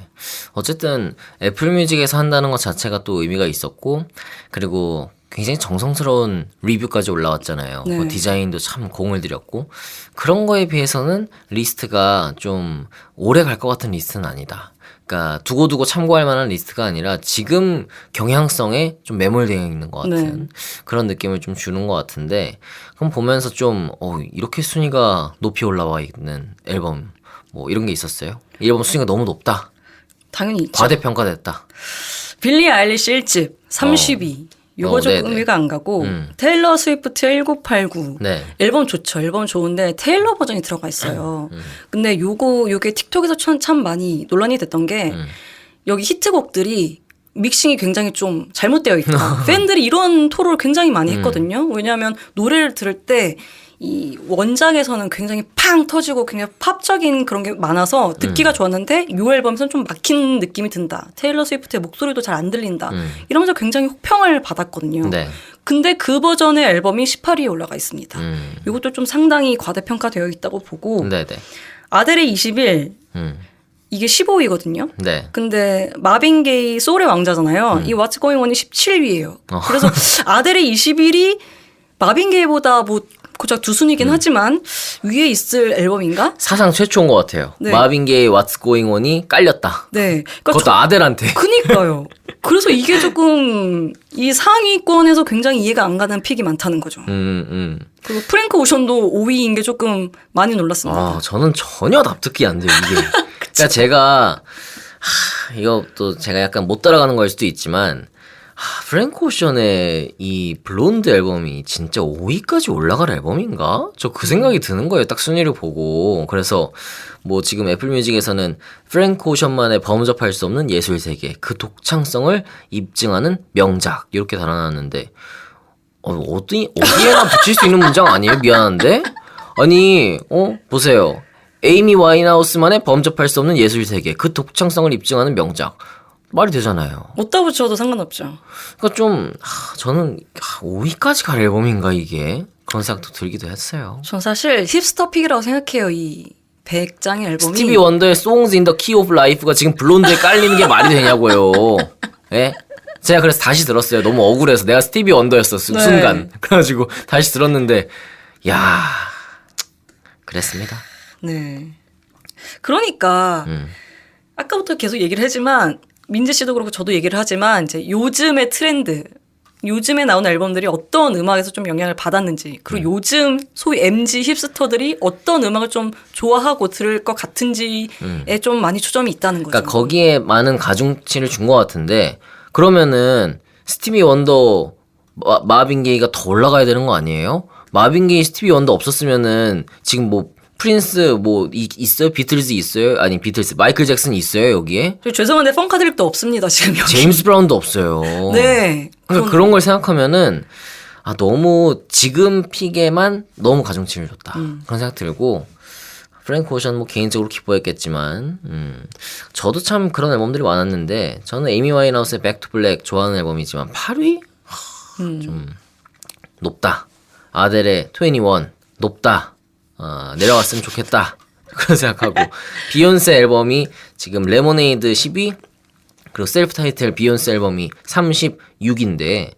어쨌든 애플 뮤직에서 한다는 것 자체가 또 의미가 있었고 그리고 굉장히 정성스러운 리뷰까지 올라왔잖아요. 네. 디자인도 참 공을 들였고 그런 거에 비해서는 리스트가 좀 오래 갈 것 같은 리스트는 아니다. 그러니까 두고두고 참고할 만한 리스트가 아니라 지금 경향성에 좀 매몰되어 있는 것 같은 네. 그런 느낌을 좀 주는 것 같은데 그럼 보면서 좀 이렇게 순위가 높이 올라와 있는 앨범 뭐 이런 게 있었어요? 이 앨범 순위가 너무 높다. 당연히 있죠. 과대평가됐다. 빌리 아일리시 1집 30위. 요거 조금 의미가 안 가고 테일러 스위프트 1989 네. 앨범 좋죠. 앨범 좋은데 테일러 버전이 들어가 있어요. 근데 요게 틱톡에서 참 많이 논란이 됐던 게 여기 히트곡들이 믹싱이 굉장히 좀 잘못되어 있다. 팬들이 이런 토론을 굉장히 많이 했거든요. 왜냐하면 노래를 들을 때 이 원작에서는 굉장히 팡 터지고 굉장히 팝적인 그런 게 많아서 듣기가 좋았는데 이 앨범에서는 좀 막힌 느낌이 든다. 테일러 스위프트의 목소리도 잘 안 들린다. 이러면서 굉장히 혹평을 받았거든요. 네. 근데 그 버전의 앨범이 18위에 올라가 있습니다. 이것도 좀 상당히 과대평가되어 있다고 보고 네네. 아델의 21 이게 15위거든요. 네. 근데 마빈 게이 소울의 왕자잖아요. 이 What's Going On이 17위예요. 그래서 아델의 21이 마빈 게이보다 뭐 고작 두 순위긴 하지만 위에 있을 앨범인가? 사상 최초인 것 같아요. 네. 마빈 게이 What's Going On이 깔렸다. 네. 그러니까 그것도 아델한테. 그니까요. 그래서 이게 조금 이 상위권에서 굉장히 이해가 안 가는 픽이 많다는 거죠. 그리고 프랭크 오션도 5위인 게 조금 많이 놀랐습니다. 저는 전혀 납득이 안 돼요, 이게. 그러니까 제가 이것도 제가 약간 못 따라가는 걸 수도 있지만 프랭크 오션의 이 블론드 앨범이 진짜 5위까지 올라갈 앨범인가? 저 그 생각이 드는 거예요. 딱 순위를 보고. 그래서 뭐 지금 애플 뮤직에서는 프랭크 오션만의 범접할 수 없는 예술 세계, 그 독창성을 입증하는 명작 이렇게 달아놨는데 어디에나 붙일 수 있는 문장 아니에요? 미안한데? 아니 보세요. 에이미 와인하우스만의 범접할 수 없는 예술 세계, 그 독창성을 입증하는 명작. 말이 되잖아요. 어디다 붙여도 상관없죠. 그러니까 좀 저는 5위까지 갈 앨범인가 이게? 그런 생각도 들기도 했어요. 전 사실 힙스터픽이라고 생각해요. 이 100장의 앨범이. 스티비 원더의 Songs in the Key of Life가 지금 블론드에 깔리는 게 말이 되냐고요. 예? 제가 그래서 다시 들었어요. 너무 억울해서. 내가 스티비 원더였어, 순간. 그래가지고 다시 들었는데, 야 그랬습니다. 네. 그러니까, 아까부터 계속 얘기를 하지만, 민재 씨도 그렇고 저도 얘기를 하지만, 이제 요즘의 트렌드, 요즘에 나오는 앨범들이 어떤 음악에서 좀 영향을 받았는지, 그리고 요즘 소위 MZ 힙스터들이 어떤 음악을 좀 좋아하고 들을 것 같은지에 좀 많이 초점이 있다는 거죠. 그러니까 거기에 많은 가중치를 준 것 같은데, 그러면은 스티비 원더, 마빈 게이가 더 올라가야 되는 거 아니에요? 마빈 게이, 스티비 원더 없었으면은 지금 뭐 프린스 뭐 있어요? 비틀즈 있어요? 아니 비틀즈 마이클 잭슨 있어요 여기에? 죄송한데 펑카드립도 없습니다 지금 여기. 제임스 브라운도 없어요. 네. 그러니까 그런 걸 생각하면은 너무 지금 픽에만 너무 가중치를 줬다 그런 생각 들고, 프랭크 오션 뭐 개인적으로 기뻐했겠지만 저도 참 그런 앨범들이 많았는데, 저는 에이미 와인하우스의 백 투 블랙 좋아하는 앨범이지만 8위? 좀 높다. 아델의 21 높다. 내려갔으면 좋겠다. 그런 생각하고, 비욘세 앨범이 지금 레모네이드 10위, 그리고 셀프 타이틀 비욘세 앨범이 36인데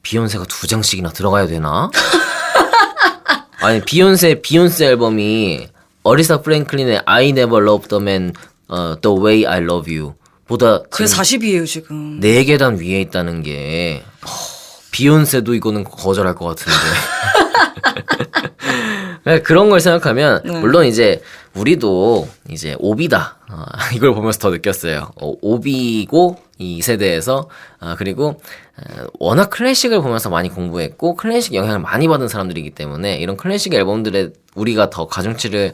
비욘세가 2장씩이나 들어가야 되나? 아니 비욘세 앨범이 어리사 프랭클린의 I Never Loved the Man The Way I Love You 보다 그게 40이에요 지금. 4계단 위에 있다는 게 비욘세도 이거는 거절할 것 같은데. 그런 걸 생각하면 물론 이제 우리도 이제 오비다 이걸 보면서 더 느꼈어요. 오비고 이 세대에서 그리고 워낙 클래식을 보면서 많이 공부했고 클래식 영향을 많이 받은 사람들이기 때문에 이런 클래식 앨범들에 우리가 더 가중치를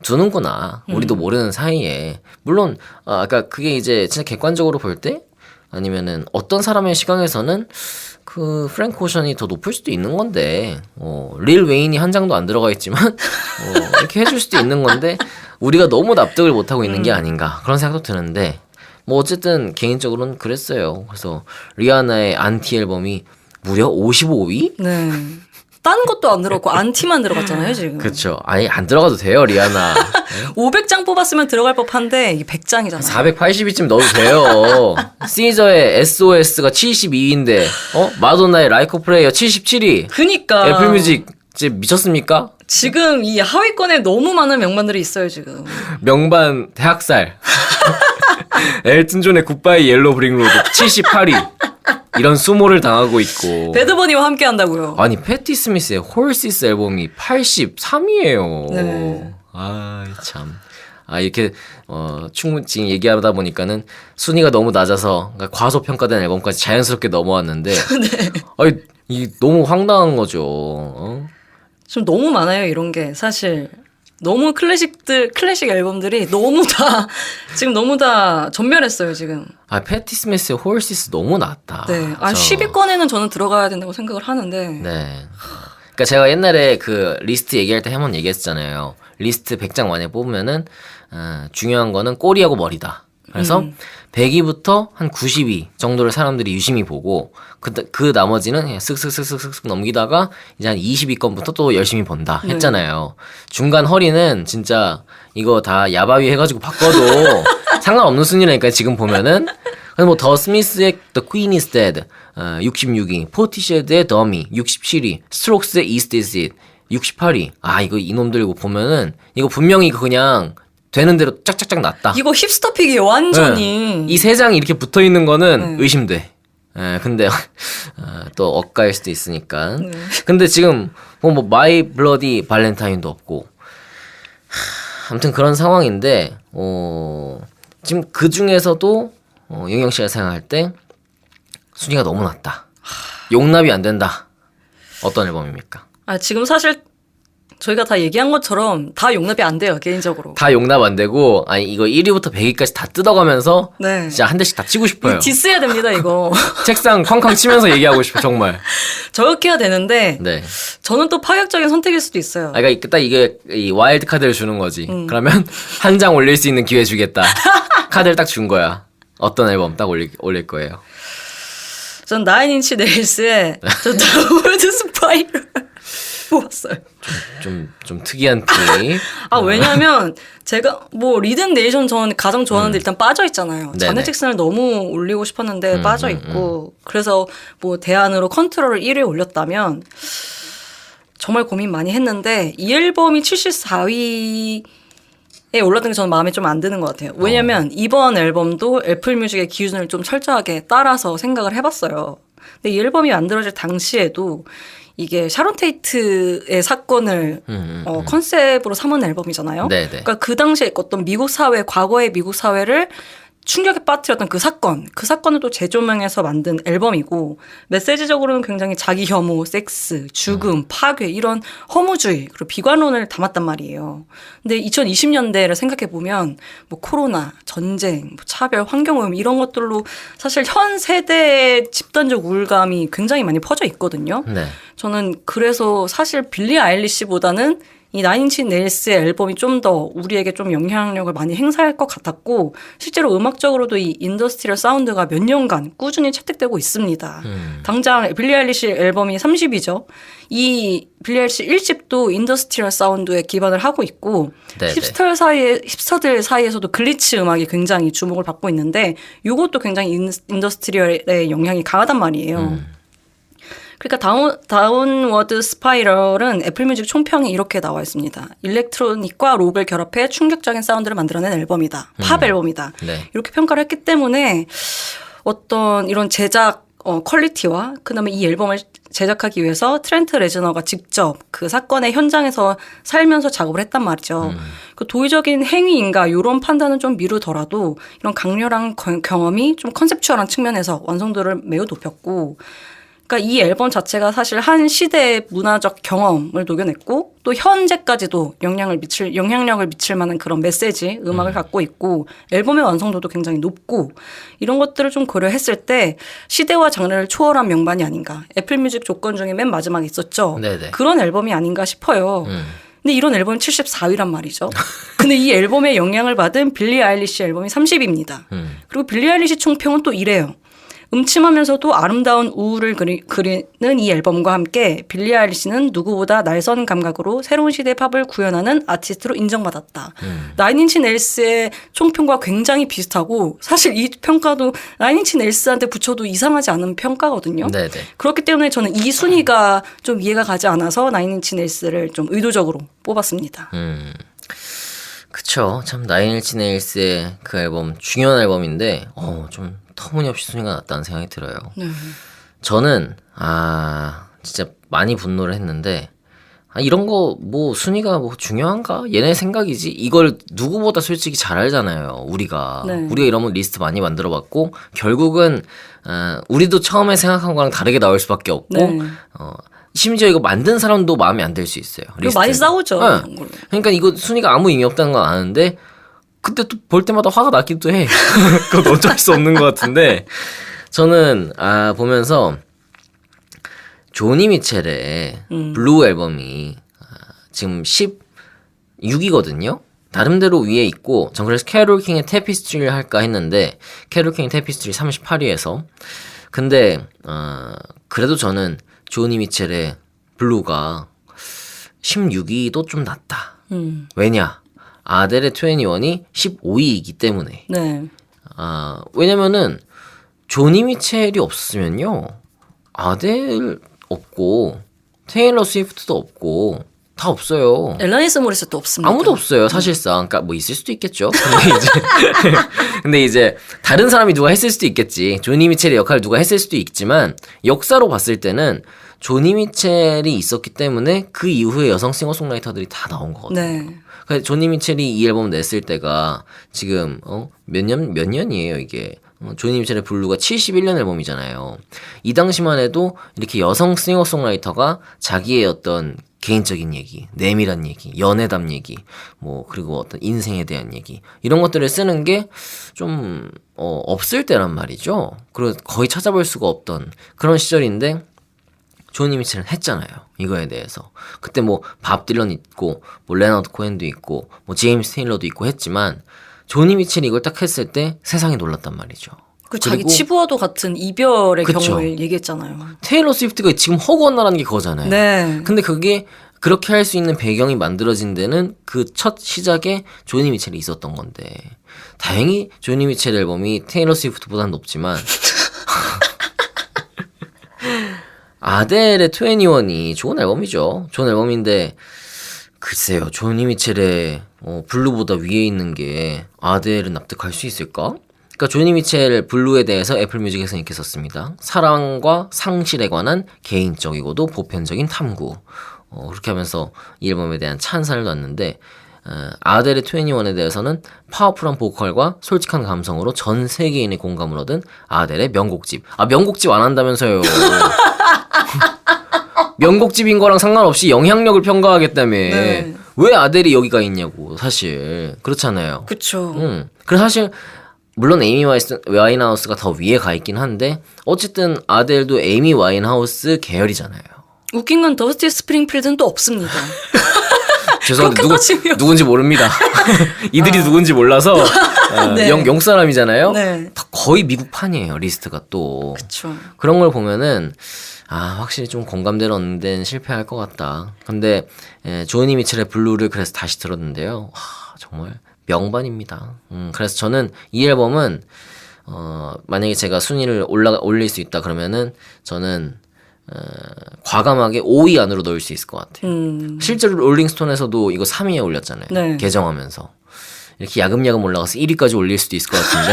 두는구나. 우리도 모르는 사이에. 물론 아까 그게 이제 진짜 객관적으로 볼 때 아니면은 어떤 사람의 시각에서는 그 프랭크 오션이 더 높을 수도 있는 건데 릴 웨인이 한 장도 안 들어가 있지만 이렇게 해줄 수도 있는 건데 우리가 너무 납득을 못하고 있는 게 아닌가 그런 생각도 드는데, 뭐 어쨌든 개인적으로는 그랬어요. 그래서 리아나의 안티 앨범이 무려 55위? 네. 딴 것도 안 들어갔고 안티만 들어갔잖아요 지금. 그렇죠. 아니 안 들어가도 돼요 리아나. 500장 뽑았으면 들어갈 법한데 이게 100장이잖아요. 480위쯤 넣어도 돼요. 시저의 SOS가 72위인데 마돈나의 라이커 프레이어 77위. 그니까. 애플뮤직 진짜 미쳤습니까? 지금 이 하위권에 너무 많은 명반들이 있어요 지금. 명반 대학살. 엘튼 존의 굿바이 옐로우 브릭 로드 78위. 이런 수모를 당하고 있고. 배드버니와 함께 한다고요. 아니 패티 스미스의 홀시스 앨범이 83위예요. 네. 참. 이렇게 충분히 지금 얘기하다 보니까는 순위가 너무 낮아서 그러니까 과소평가된 앨범까지 자연스럽게 넘어왔는데 네. 이 너무 황당한 거죠. 좀 너무 많아요 이런 게 사실. 너무 클래식 앨범들이 너무 다 지금 너무 다 전멸했어요 지금. 패티 스미스의 홀시스 너무 낮다. 네. 10위권에는 저는 들어가야 된다고 생각을 하는데. 네. 그러니까 제가 옛날에 그 리스트 얘기할 때 한번 얘기했잖아요. 리스트 100장 만에 뽑으면은 중요한 거는 꼬리하고 머리다. 그래서 100위부터 한 90위 정도를 사람들이 유심히 보고 그 나머지는 그냥 쓱쓱쓱쓱쓱 넘기다가 이제 한 20위권부터 또 열심히 본다 했잖아요. 중간 허리는 진짜 이거 다 야바위 해가지고 바꿔도 상관없는 순위라니까 지금 보면은. 근데 뭐 더 스미스의 The Queen is Dead 66위, 포티쉐드의 Dummy 67위, 스트록스의 East is It 68위. 이거 이놈들 이거 보면은 이거 분명히 그냥 되는 대로 짝짝짝 났다. 이거 힙스터픽이에요 완전히. 이 세 장이 이렇게 붙어 있는 거는 의심돼. 근데 또 억가일 수도 있으니까. 근데 지금 뭐 마이 블러디 발렌타인도 없고. 아무튼 그런 상황인데 지금 그 중에서도 영영 씨가 생각할 때 순위가 너무 낮다. 용납이 안 된다. 어떤 앨범입니까? 지금 사실 저희가 다 얘기한 것처럼 다 용납이 안 돼요, 개인적으로. 다 용납 안 되고, 아니, 이거 1위부터 100위까지 다 뜯어가면서, 네. 진짜 한 대씩 다 치고 싶어요. 디스해야 됩니다, 이거. 책상 쾅쾅 치면서 얘기하고 싶어, 정말. 저렇게 해야 되는데, 네. 저는 또 파격적인 선택일 수도 있어요. 아, 그러니까 딱 이게, 이 와일드 카드를 주는 거지. 그러면, 한 장 올릴 수 있는 기회 주겠다. 카드를 딱 준 거야. 어떤 앨범 딱 올릴 거예요. 전 나인인치 네일스의 저 다운워드 스파이럴 뽑았어요. 좀 특이한 팀. 왜냐면 제가 뭐 리듬 네이션 전 가장 좋아하는데 일단 빠져 있잖아요. 자넷 잭슨을 너무 올리고 싶었는데 빠져 있고 그래서 뭐 대안으로 컨트롤을 1위에 올렸다면 정말 고민 많이 했는데 이 앨범이 74위 에 올랐던 게 저는 마음에 좀 안 드는 것 같아요. 왜냐면 이번 앨범도 애플 뮤직의 기준을 좀 철저하게 따라서 생각을 해봤어요. 근데 이 앨범이 만들어질 당시에도 이게 샤론 테이트의 사건을 컨셉으로 삼은 앨범이잖아요. 네네. 그러니까 그 당시에 어떤 미국 사회, 과거의 미국 사회를 충격에 빠뜨렸던 그 사건을 또 재조명해서 만든 앨범이고 메시지적으로는 굉장히 자기 혐오, 섹스, 죽음, 파괴 이런 허무주의 그리고 비관론을 담았단 말이에요. 근데 2020년대를 생각해 보면 뭐 코로나, 전쟁, 뭐 차별, 환경오염 이런 것들로 사실 현 세대의 집단적 우울감이 굉장히 많이 퍼져 있거든요. 네. 저는 그래서 사실 빌리 아일리시보다는 이 나인치 네일스의 앨범이 좀 더 우리에게 좀 영향력을 많이 행사할 것 같았고 실제로 음악적으로도 이 인더스트리얼 사운드가 몇 년간 꾸준히 채택되고 있습니다. 당장 빌리 아일리시 앨범이 30위죠. 이 빌리 아일리시 1집도 인더스트리얼 사운드에 기반을 하고 있고 힙스터들 사이에서도 글리치 음악이 굉장히 주목을 받고 있는데 이것도 굉장히 인더스트리얼의 영향이 강하단 말이에요. 그러니까 다운워드 스파이럴은 애플뮤직 총평이 이렇게 나와 있습니다. 일렉트로닉과 록을 결합해 충격적인 사운드를 만들어낸 앨범이다. 팝 앨범이다. 네. 이렇게 평가를 했기 때문에 어떤 이런 제작 퀄리티와 그다음에 이 앨범을 제작하기 위해서 트렌트 레즈너가 직접 그 사건의 현장에서 살면서 작업을 했단 말이죠. 그 도의적인 행위인가 이런 판단은 좀 미루더라도 이런 강렬한 경험이 좀 컨셉추얼한 측면에서 완성도를 매우 높였고 그러니까 이 앨범 자체가 사실 한 시대의 문화적 경험을 녹여냈고 또 현재까지도 영향력을 미칠 만한 그런 메시지, 음악을 갖고 있고 앨범의 완성도도 굉장히 높고 이런 것들을 좀 고려했을 때 시대와 장르를 초월한 명반이 아닌가. 애플뮤직 조건 중에 맨 마지막에 있었죠. 네네. 그런 앨범이 아닌가 싶어요. 근데 이런 앨범이 74위란 말이죠. 근데 이 앨범에 영향을 받은 빌리 아일리시 앨범이 30위입니다. 그리고 빌리 아일리시 총평은 또 이래요. 음침하면서도 아름다운 우울을 그리는 이 앨범과 함께 빌리 아일리시는 누구보다 날선 감각으로 새로운 시대의 팝을 구현하는 아티스트로 인정받았다. 나인인치 네일스의 총평과 굉장히 비슷하고 사실 이 평가도 나인인치 네일스한테 붙여도 이상하지 않은 평가거든요. 네네. 그렇기 때문에 저는 이 순위가 좀 이해가 가지 않아서 나인인치 네일스를 좀 의도적으로 뽑았습니다. 그쵸. 참 나인인치 네일스의 그 앨범 중요한 앨범인데 좀 터무니없이 순위가 낮다는 생각이 들어요. 저는 진짜 많이 분노를 했는데 이런 거 뭐 순위가 뭐 중요한가? 얘네 생각이지. 이걸 누구보다 솔직히 잘 알잖아요. 우리가 이런 리스트 많이 만들어봤고 결국은 우리도 처음에 생각한 거랑 다르게 나올 수밖에 없고 심지어 이거 만든 사람도 마음에 안 들 수 있어요. 그리고 많이 싸우죠. 그러니까 이거 순위가 아무 의미 없다는 건 아는데 근데 또 볼 때마다 화가 나기도 해. 그건 어쩔 수 없는 것 같은데 저는 보면서 조니 미첼의 블루 앨범이 지금 16위거든요. 나름대로 위에 있고 전 그래서 캐롤 킹의 테피스트리를 할까 했는데 캐롤 킹의 테피스트리 38위에서 근데 그래도 저는 조니 미첼의 블루가 16위도 좀 낮다. 왜냐? 아델의 21이 15위이기 때문에. 네. 왜냐면은 조니 미첼이 없으면요. 아델 없고 테일러 스위프트도 없고 다 없어요. 엘라니스 모리스도 없습니다. 아무도 없어요, 사실상. 그러니까 뭐 있을 수도 있겠죠. 근데 이제 다른 사람이 누가 했을 수도 있겠지. 조니 미첼의 역할을 누가 했을 수도 있지만 역사로 봤을 때는 조니 미첼이 있었기 때문에 그 이후에 여성 싱어송라이터들이 다 나온 거거든요. 네. 그러니까 조니 미첼이 이 앨범 냈을 때가 지금 몇 년이에요 이게. 조니 미첼의 블루가 71년 앨범이잖아요. 이 당시만 해도 이렇게 여성 싱어송라이터가 자기의 어떤 개인적인 얘기, 내밀한 얘기, 연애담 얘기, 뭐 그리고 어떤 인생에 대한 얘기 이런 것들을 쓰는 게 좀 없을 때란 말이죠. 그리고 거의 찾아볼 수가 없던 그런 시절인데 조니 미첼은 했잖아요. 이거에 대해서. 그때 뭐 밥 딜런 있고 뭐 레너드 코헨도 있고 뭐 제임스 테일러도 있고 했지만 조니 미첼이 이걸 딱 했을 때 세상이 놀랐단 말이죠. 그 자기 치부와도 같은 이별의 경우를 얘기했잖아요. 테일러 스위프트가 지금 허구한나라는 게 그거잖아요. 네. 근데 그게 그렇게 할 수 있는 배경이 만들어진 데는 그 첫 시작에 조니 미첼이 있었던 건데 다행히 조니 미첼 앨범이 테일러 스위프트보다는 높지만 아델의 21이 좋은 앨범이죠. 좋은 앨범인데 글쎄요. 조니 미첼의 블루보다 위에 있는 게 아델은 납득할 수 있을까? 그러니까 조니 미첼 블루에 대해서 애플뮤직에서 이렇게 썼습니다. 사랑과 상실에 관한 개인적이고도 보편적인 탐구. 그렇게 하면서 이 앨범에 대한 찬사를 놨는데 아델의 21에 대해서는 파워풀한 보컬과 솔직한 감성으로 전 세계인의 공감을 얻은 아델의 명곡집. 명곡집 안 한다면서요. 명곡집인 거랑 상관없이 영향력을 평가하겠다며. 네. 왜 아델이 여기가 있냐고. 사실 그렇잖아요. 그쵸. 그래서 사실 물론 에이미 와인하우스가 더 위에 가 있긴 한데 어쨌든 아델도 에이미 와인하우스 계열이잖아요. 웃긴 건 더스티 스프링필드는 또 없습니다. 죄송한데 누군지 모릅니다. 이들이 누군지 몰라서 네. 영국 사람이잖아요. 네. 거의 미국판이에요. 리스트가 또. 그쵸. 그런 걸 보면은 확실히 좀 공감대를 얻는 데는 실패할 것 같다. 근데 조니 미첼의 블루를 그래서 다시 들었는데요. 정말 명반입니다. 그래서 저는 이 앨범은 만약에 제가 순위를 올릴 수 있다 그러면은 저는 과감하게 5위 안으로 넣을 수 있을 것 같아요. 실제로 롤링스톤에서도 이거 3위에 올렸잖아요. 네. 개정하면서 이렇게 야금야금 올라가서 1위까지 올릴 수도 있을 것 같은데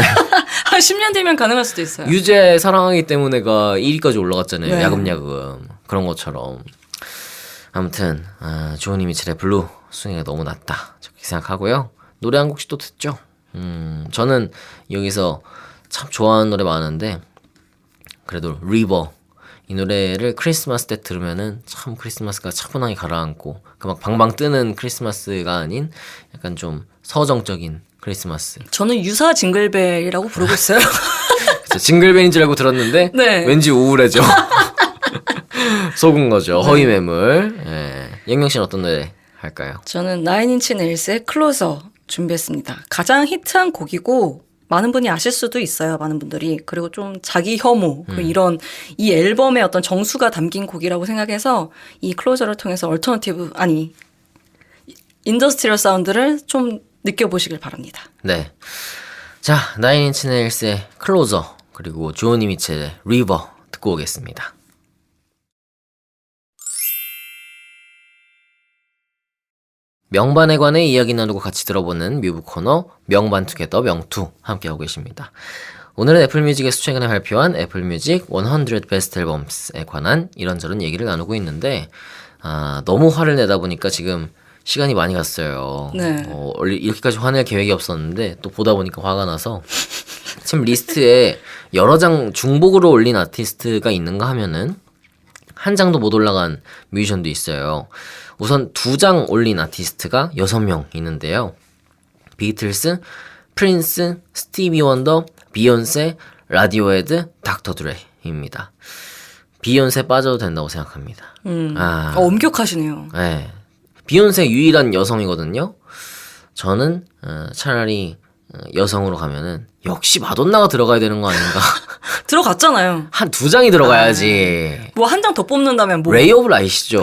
한 10년 뒤면 가능할 수도 있어요. 유재 사랑하기 때문에가 1위까지 올라갔잖아요. 네. 야금야금 그런 것처럼. 아무튼 조니 미첼의 블루 순위가 너무 낮다 저렇게 생각하고요. 노래 한 곡씩 또 듣죠. 저는 여기서 참 좋아하는 노래 많은데 그래도 리버 이 노래를 크리스마스 때 들으면은 참 크리스마스가 차분하게 가라앉고 그 막 방방 뜨는 크리스마스가 아닌 약간 좀 서정적인 크리스마스. 저는 유사 징글벨이라고 부르고 있어요. 그쵸, 징글벨인 줄 알고 들었는데 네. 왠지 우울해져. 속은 거죠. 허위 매물. 영경 씨는 어떤 노래 할까요? 저는 나인인치 네일스의 클로저 준비했습니다. 가장 히트한 곡이고 많은 분이 아실 수도 있어요. 많은 분들이. 그리고 좀 자기 혐오 그리고 이런 이 앨범의 어떤 정수가 담긴 곡이라고 생각해서 이 클로저를 통해서 인더스트리얼 사운드를 좀 느껴보시길 바랍니다. 네. 자, 나인인치 네일스의 클로저 그리고 조니 미첼의 리버 듣고 오겠습니다. 명반에 관해 이야기 나누고 같이 들어보는 뮤브 코너 명반 투게더 명투 함께하고 계십니다. 오늘은 애플뮤직에서 최근에 발표한 애플뮤직 100 베스트 앨범스에 관한 이런저런 얘기를 나누고 있는데 너무 화를 내다 보니까 지금 시간이 많이 갔어요. 네. 이렇게까지 화낼 계획이 없었는데 또 보다 보니까 화가 나서 지금 리스트에 여러 장 중복으로 올린 아티스트가 있는가 하면은 한 장도 못 올라간 뮤지션도 있어요. 우선 2장 올린 아티스트가 6명 있는데요. 비틀스, 프린스, 스티비 원더, 비욘세, 라디오헤드, 닥터 드레입니다. 비욘세 빠져도 된다고 생각합니다. 엄격하시네요. 네. 비욘세 유일한 여성이거든요. 저는 차라리 여성으로 가면은 역시 마돈나가 들어가야 되는 거 아닌가. 들어갔잖아요. 한 2장이 들어가야지. 뭐 한 장 더 뽑는다면 뭐. 레이 오브 라이트죠.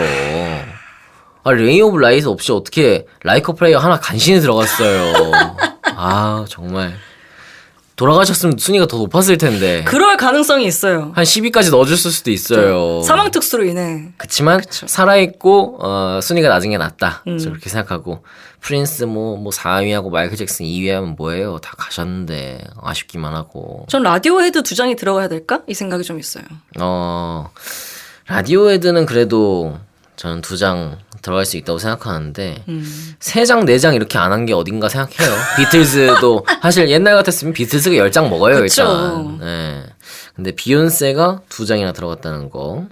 레이 오브 라이트 없이 어떻게 라이커 플레이어 하나 간신히 들어갔어요. 정말 돌아가셨으면 순위가 더 높았을 텐데. 그럴 가능성이 있어요. 한 10위까지 넣어줬을 수도 있어요. 사망 특수로 인해. 그치만 살아있고 순위가 낮은 게 낫다. 그렇게 생각하고 프린스 뭐 4위하고 마이클 잭슨 2위 하면 뭐예요. 다 가셨는데 아쉽기만 하고. 전 라디오헤드 2장이 들어가야 될까? 이 생각이 좀 있어요. 라디오헤드는 그래도 저는 2장 들어갈 수 있다고 생각하는데 3장, 4장 이렇게 안 한 게 어딘가 생각해요. 비틀즈도 사실 옛날 같았으면 비틀즈가 10장 먹어요. 그쵸. 일단. 네. 근데 비욘세가 2장이나 들어갔다는 거.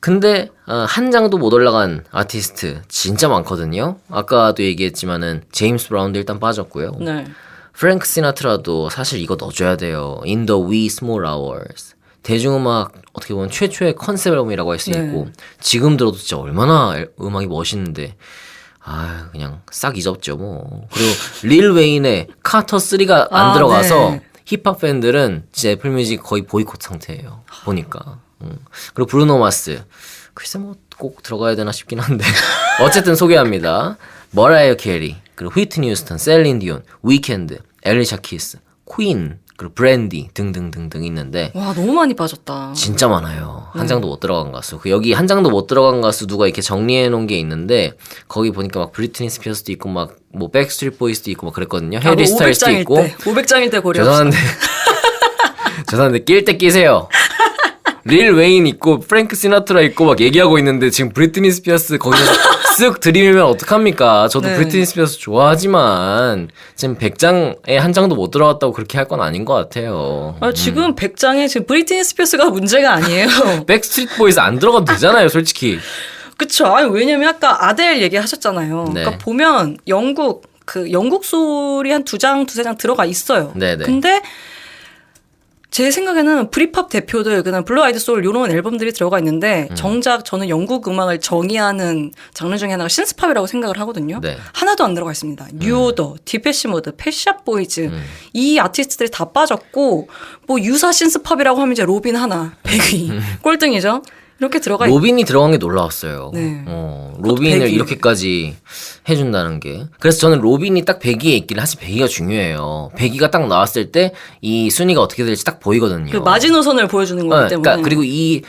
근데 한 장도 못 올라간 아티스트 진짜 많거든요. 아까도 얘기했지만은 제임스 브라운도 일단 빠졌고요. 네. 프랭크 시나트라도 사실 이거 넣어줘야 돼요. In the wee small hours. 대중음악 어떻게 보면 최초의 컨셉 앨범이라고 할 수 있고 지금 들어도 진짜 얼마나 음악이 멋있는데 그냥 싹 잊었죠 뭐. 그리고 릴 웨인의 카터 3가 안 들어가서 네. 힙합 팬들은 진짜 애플뮤직 거의 보이콧 상태예요. 보니까. 그리고 브루노 마스 글쎄 뭐 꼭 들어가야 되나 싶긴 한데 어쨌든 소개합니다. 머라이어 캐리, 그리고 휘트니 휴스턴, 셀린 디온, 위켄드, 엘리샤 키스, 퀸, 그리고 브랜디 등등등등 있는데 와 너무 많이 빠졌다. 진짜 많아요. 한 장도 못 들어간 가수. 여기 한 장도 못 들어간 가수 누가 이렇게 정리해 놓은 게 있는데 거기 보니까 막 브리트니 스피어스도 있고 막 뭐 백스트리트 보이스도 있고 막 그랬거든요. 해리 스타일스도 있고. 500장일 때 고려. 죄송한데 낄 때 끼세요. 릴 웨인 있고 프랭크 시나트라 있고 막 얘기하고 있는데 지금 브리트니 스피어스 거기서 쓱 들이밀면 어떡합니까? 저도 브리트니 스피어스 좋아하지만 지금 100장에 한 장도 못 들어갔다고 그렇게 할 건 아닌 것 같아요. 지금 100장에 지금 브리트니 스피어스가 문제가 아니에요. 백스트리트 보이스 안 들어가도 되잖아요, 솔직히. 그쵸. 아니, 왜냐면 아까 아델 얘기하셨잖아요. 네. 그러니까 보면 영국 소리 한 2장, 2-3장 들어가 있어요. 네네. 근데 제 생각에는 브리팝 대표들, 그다음 블루 아이드 소울 이런 앨범들이 들어가 있는데 정작 저는 영국 음악을 정의하는 장르 중에 하나가 신스팝이라고 생각을 하거든요. 네. 하나도 안 들어가 있습니다. 뉴오더, 디페시 모드, 펫샵 보이즈 이 아티스트들이 다 빠졌고 뭐 유사 신스팝이라고 하면 이제 로빈 하나, 100위 꼴등이죠. 이렇게 들어가 로빈이 들어간 게 놀라웠어요. 네. 로빈을 이렇게까지 해준다는 게. 그래서 저는 로빈이 딱 100위에 있기를 사실 100위가 중요해요. 100위가 딱 나왔을 때 이 순위가 어떻게 될지 딱 보이거든요. 그 마지노선을 보여주는 거기 때문에. 그러니까 그리고 이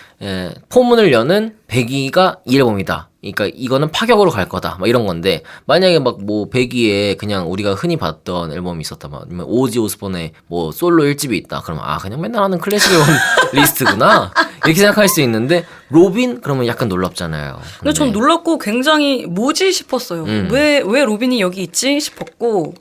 포문을 여는 100위가 이 앨범이다. 그러니까 이거는 파격으로 갈 거다. 막 이런 건데 만약에 막 뭐 100위에 그냥 우리가 흔히 봤던 앨범이 있었다. 막 오지 오스본의 뭐 솔로 1집이 있다. 그러면 그냥 맨날 하는 클래식 앨범 리스트구나. 이렇게 생각할 수 있는데 로빈 그러면 약간 놀랍잖아요. 근데 전 놀랍고 굉장히 뭐지 싶었어요. 왜 로빈이 여기 있지 싶었고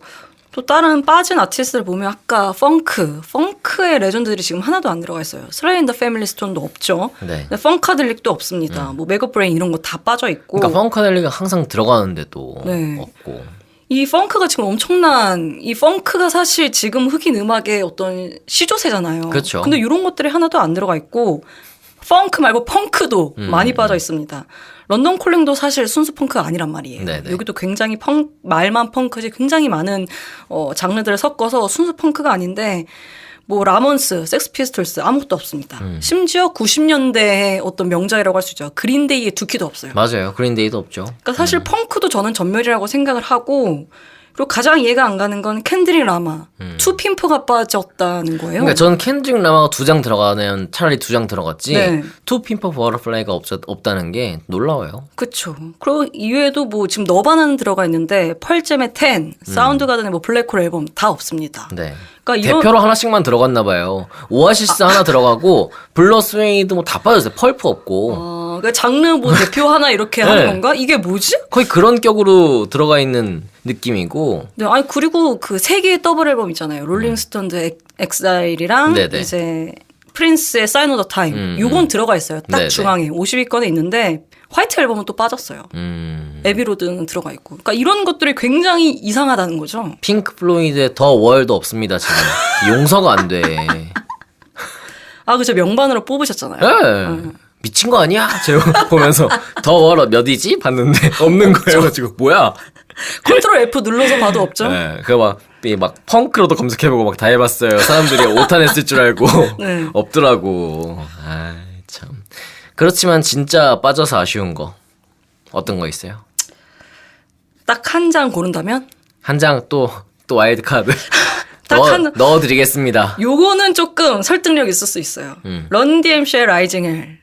또 다른 빠진 아티스트를 보면 아까 펑크의 레전드들이 지금 하나도 안 들어가 있어요. 슬레이 인 더 패밀리 스톤도 없죠. 네. 펑카델릭도 없습니다. 뭐 메가브레인 이런 거 다 빠져 있고. 그러니까 펑카델릭은 항상 들어가는데도 없고. 이 펑크가 지금 엄청난 이 펑크가 사실 지금 흑인 음악의 어떤 시조세잖아요. 그렇죠. 근데 이런 것들이 하나도 안 들어가 있고 펑크 말고 펑크도 많이 빠져 있습니다. 런던 콜링도 사실 순수 펑크가 아니란 말이에요. 네네. 여기도 굉장히 말만 펑크지 굉장히 많은 장르들을 섞어서 순수 펑크가 아닌데 뭐 라몬스, 섹스 피스톨스 아무것도 없습니다. 심지어 90년대의 어떤 명작이라고 할 수 있죠. 그린데이의 두키도 없어요. 맞아요. 그린데이도 없죠. 그러니까 사실 펑크도 저는 전멸이라고 생각을 하고 그리고 가장 이해가 안 가는 건 캔드릭 라마, 투핀프가 빠졌다는 거예요. 그러니까 저는 캔드릭 라마가 2장 들어가면 차라리 2장 들어갔지 투핀프 버터플라이가 없다는 게 놀라워요. 그렇죠. 그리고 이외에도 뭐 지금 너바나는 들어가 있는데 펄잼의 10, 사운드 가든의 뭐 블랙홀 앨범 다 없습니다. 네. 그러니까 대표로 하나씩만 들어갔나 봐요. 오아시스 하나 들어가고 블러 스웨이도 뭐 다 빠졌어요. 펄프 없고. 그러니까 장르 뭐 대표 하나 이렇게 하는 건가? 이게 뭐지? 거의 그런 격으로 들어가 있는 느낌이고. 네, 아니 그리고 그 세 개의 더블 앨범 있잖아요. 롤링스톤즈 엑사일이랑 이제 프린스의 사인 오브 더 타임. 요건 들어가 있어요. 딱 중앙에 50위권에 있는데 화이트 앨범은 또 빠졌어요. 에비로드는 들어가 있고. 그러니까 이런 것들이 굉장히 이상하다는 거죠. 핑크 플로이드의 더 월도 없습니다, 지금. 용서가 안 돼. 그죠. 명반으로 뽑으셨잖아요. 네. 미친 거 아니야? 제가 보면서 더 월 몇이지? 봤는데 없는 거예요. 가지고 뭐야? 컨트롤 F 눌러서 봐도 없죠. 네. 막 펑크로도 검색해보고 막 다 해봤어요. 사람들이 오탄했을 줄 알고 없더라고. 참. 그렇지만 진짜 빠져서 아쉬운 거 어떤 거 있어요? 딱 한 장 고른다면? 한 장 또 와일드 카드 넣어드리겠습니다. 요거는 조금 설득력 있을 수 있어요. 런 DMC의 라이징 헬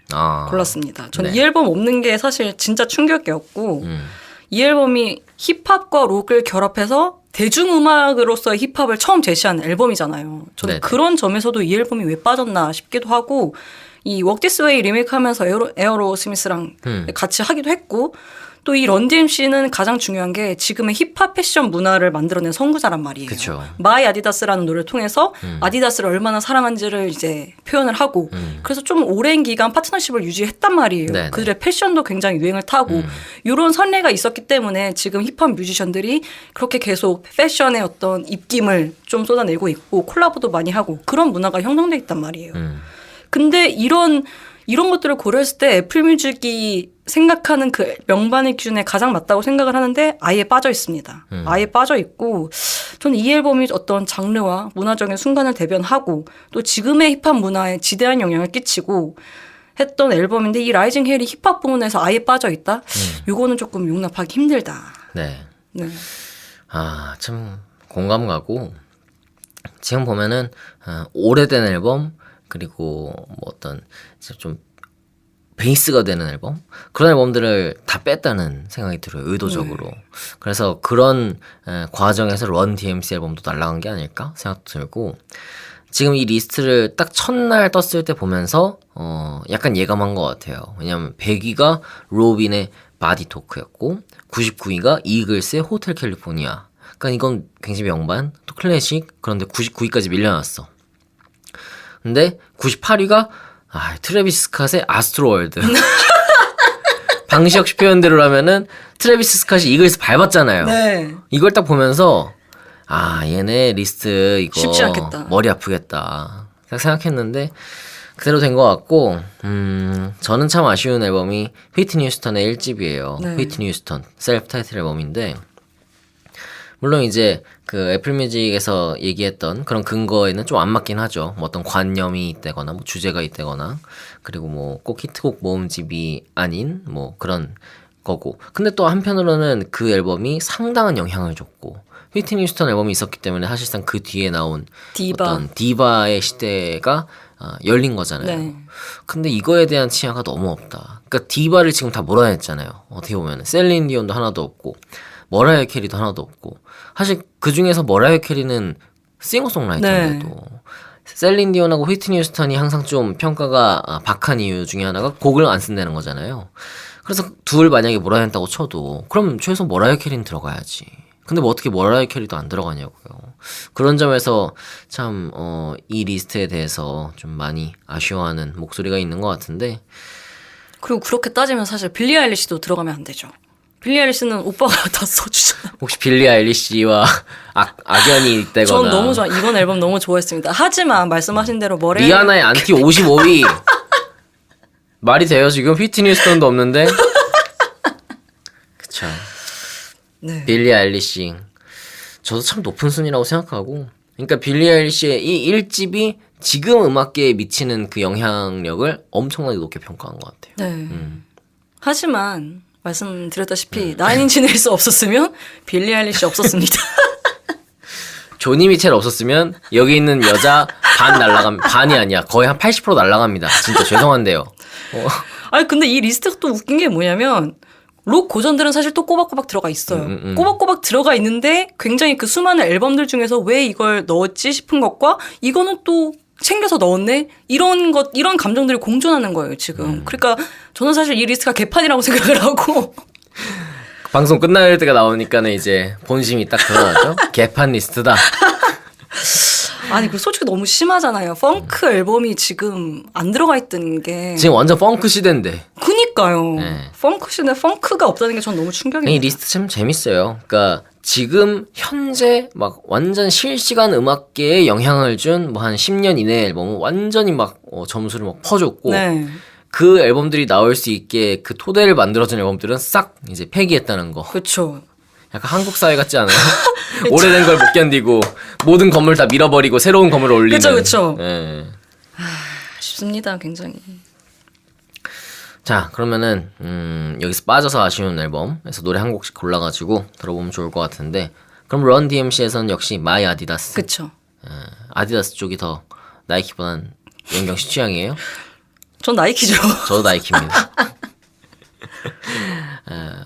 골랐습니다. 저는 이 앨범 없는 게 사실 진짜 충격이었고 이 앨범이 힙합과 록을 결합해서 대중음악으로서의 힙합을 처음 제시한 앨범이잖아요. 저는 그런 점에서도 이 앨범이 왜 빠졌나 싶기도 하고 이 Walk This Way 리메이크하면서 에어로 스미스랑 같이 하기도 했고 또 이 런디엠씨는 가장 중요한 게 지금의 힙합 패션 문화를 만들어낸 선구자란 말이에요. 그쵸. 마이 아디다스라는 노래를 통해서 아디다스를 얼마나 사랑한지를 이제 표현을 하고 그래서 좀 오랜 기간 파트너십을 유지했단 말이에요. 네네. 그들의 패션도 굉장히 유행을 타고 이런 선례가 있었기 때문에 지금 힙합 뮤지션들이 그렇게 계속 패션의 어떤 입김을 좀 쏟아내고 있고 콜라보도 많이 하고 그런 문화가 형성돼 있단 말이에요. 근데 이런 것들을 고려했을 때 애플뮤직이 생각하는 그 명반의 기준에 가장 맞다고 생각을 하는데 아예 빠져 있습니다. 아예 빠져 있고 저는 이 앨범이 어떤 장르와 문화적인 순간을 대변하고 또 지금의 힙합 문화에 지대한 영향을 끼치고 했던 앨범인데 이 라이징 헬이 힙합 부분에서 아예 빠져 있다? 이거는 조금 용납하기 힘들다. 네. 네. 아, 참 공감 가고 지금 보면은 오래된 앨범 그리고 뭐 어떤 이제 좀 베이스가 되는 앨범 그런 앨범들을 다 뺐다는 생각이 들어요 의도적으로. 그래서 그런 과정에서 런 DMC 앨범도 날라간 게 아닐까 생각도 들고 지금 이 리스트를 딱 첫날 떴을 때 보면서 약간 예감한 것 같아요. 왜냐면 100위가 로빈의 바디 토크였고 99위가 이글스의 호텔 캘리포니아. 그러니까 이건 굉장히 명반 또 클래식 그런데 99위까지 밀려났어. 근데 98위가 트래비스 스캇의 아스트로월드. 방시혁 씨 표현대로라면은 트래비스 스캇이 이글스 밟았잖아요. 네. 이걸 딱 보면서 얘네 리스트 이거 쉽지 않겠다. 머리 아프겠다 생각했는데 그대로 된 것 같고 저는 참 아쉬운 앨범이 휘트니 휴스턴의 1집이에요. 네. 휘트니 휴스턴 셀프 타이틀 앨범인데 물론 이제 그 애플뮤직에서 얘기했던 그런 근거에는 좀 안 맞긴 하죠. 뭐 어떤 관념이 있다거나 뭐 주제가 있다거나 그리고 뭐 꼭 히트곡 모음집이 아닌 뭐 그런 거고. 근데 또 한편으로는 그 앨범이 상당한 영향을 줬고 휘트니 휴스턴 앨범이 있었기 때문에 사실상 그 뒤에 나온 디바. 어떤 디바의 시대가 열린 거잖아요. 네. 근데 이거에 대한 치아가 너무 없다. 그러니까 디바를 지금 다 몰아냈잖아요. 어떻게 보면 셀린 디온도 하나도 없고 머라이어 캐리도 하나도 없고 사실 그 중에서 머라이어 캐리는 싱어송라이터인데도 네. 셀린 디온하고 휘트니 휴스턴이 항상 좀 평가가 박한 이유 중에 하나가 곡을 안 쓴다는 거잖아요. 그래서 둘 만약에 몰아낸다고 쳐도 그럼 최소 머라이어 캐리는 들어가야지. 근데 뭐 어떻게 머라이어 캐리도 안 들어가냐고요. 그런 점에서 참 이 리스트에 대해서 좀 많이 아쉬워하는 목소리가 있는 것 같은데 그리고 그렇게 따지면 사실 빌리 아일리시도 들어가면 안 되죠. 빌리 아일리시는 오빠가 다 써주잖아. 혹시 빌리 아일리시와 악연이 있다거나. 전 너무 좋아. 이번 앨범 너무 좋아했습니다. 하지만 말씀하신 대로 리아나의 안티 55위. 말이 돼요 지금? 휘트니 휴스턴도 없는데. 그쵸. 네. 빌리 아일리시. 저도 참 높은 순위라고 생각하고. 그러니까 빌리 아일리시의 이 1집이 지금 음악계에 미치는 그 영향력을 엄청나게 높게 평가한 것 같아요. 네. 하지만 말씀드렸다시피 나인인치 네일스 없었으면 빌리 아일리시 없었습니다. 조니 미첼 없었으면 여기 있는 여자 반이 아니야. 거의 한 80% 날아갑니다. 진짜 죄송한데요. 아니 근데 이 리스트가 또 웃긴 게 뭐냐면 록 고전들은 사실 또 꼬박꼬박 들어가 있어요. 꼬박꼬박 들어가 있는데 굉장히 그 수많은 앨범들 중에서 왜 이걸 넣었지 싶은 것과 이거는 또 챙겨서 넣었네? 이런 감정들이 공존하는 거예요, 지금. 그러니까 저는 사실 이 리스트가 개판이라고 생각을 하고. 방송 끝날 때가 나오니까는 이제 본심이 딱 드러나죠? 개판 리스트다. 아니, 그 솔직히 너무 심하잖아요. 펑크 앨범이 지금 안 들어가 있던 게. 지금 완전 펑크 시대인데. 그니까요. 네. 펑크 시대 펑크가 없다는 게 전 너무 충격이에요. 이 리스트 참 재밌어요. 그러니까 지금 현재 막 완전 실시간 음악계에 영향을 준 뭐 한 10년 이내의 앨범은 완전히 막 점수를 막 퍼줬고 네. 그 앨범들이 나올 수 있게 그 토대를 만들어준 앨범들은 싹 이제 폐기했다는 거. 그렇죠. 약간 한국 사회 같지 않아요? 오래된 걸 못 견디고 모든 건물 다 밀어버리고 새로운 건물을 올리는. 그렇죠. 네. 아쉽습니다, 굉장히. 자, 그러면은 여기서 빠져서 아쉬운 앨범에서 노래 한 곡씩 골라가지고 들어보면 좋을 것 같은데 그럼 런 DMC에서는 역시 마이 아디다스. 그렇죠. 아디다스 쪽이 더 나이키보단 연경 씨 취향이에요? 전 나이키죠. 저도 나이키입니다.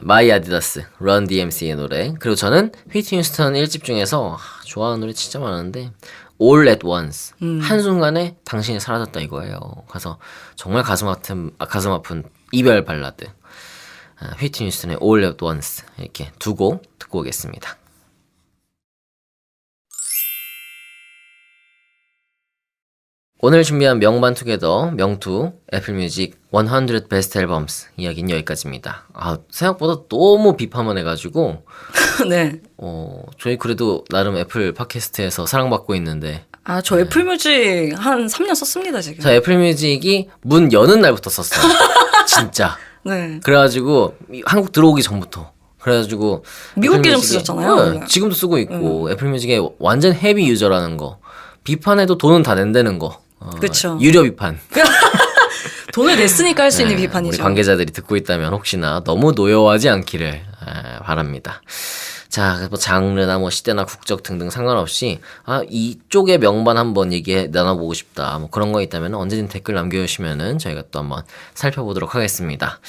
마이 아디다스, 런 DMC의 노래. 그리고 저는 휘트니 휴스턴 1집 중에서 좋아하는 노래 진짜 많은데 All at Once, 한순간에 당신이 사라졌다 이거예요. 그래서 정말 가슴 아픈 이별 발라드. 휘트니 휴스턴의 All at Once 이렇게 두 곡 듣고 오겠습니다. 오늘 준비한 명반투게더 명투 애플뮤직 100 베스트 앨범스 이야기는 여기까지입니다. 생각보다 너무 비판만 해가지고 네. 저희 그래도 나름 애플 팟캐스트에서 사랑받고 있는데 저 애플뮤직 한 3년 썼습니다 지금. 저 애플뮤직이 문 여는 날부터 썼어요. 진짜. 네. 그래가지고 한국 들어오기 전부터 그래가지고 미국 계정 쓰셨잖아요. 네, 지금도 쓰고 있고 애플뮤직의 완전 헤비 유저라는 거 비판해도 돈은 다 낸다는 거 그렇죠. 유료 비판 돈을 냈으니까 할 수 있는 비판이죠. 우리 관계자들이 듣고 있다면 혹시나 너무 노여워하지 않기를 바랍니다. 자, 뭐 장르나 뭐 시대나 국적 등등 상관없이 이쪽의 명반 한번 얘기 나눠보고 싶다 뭐 그런 거 있다면 언제든 댓글 남겨주시면은 저희가 또 한번 살펴보도록 하겠습니다.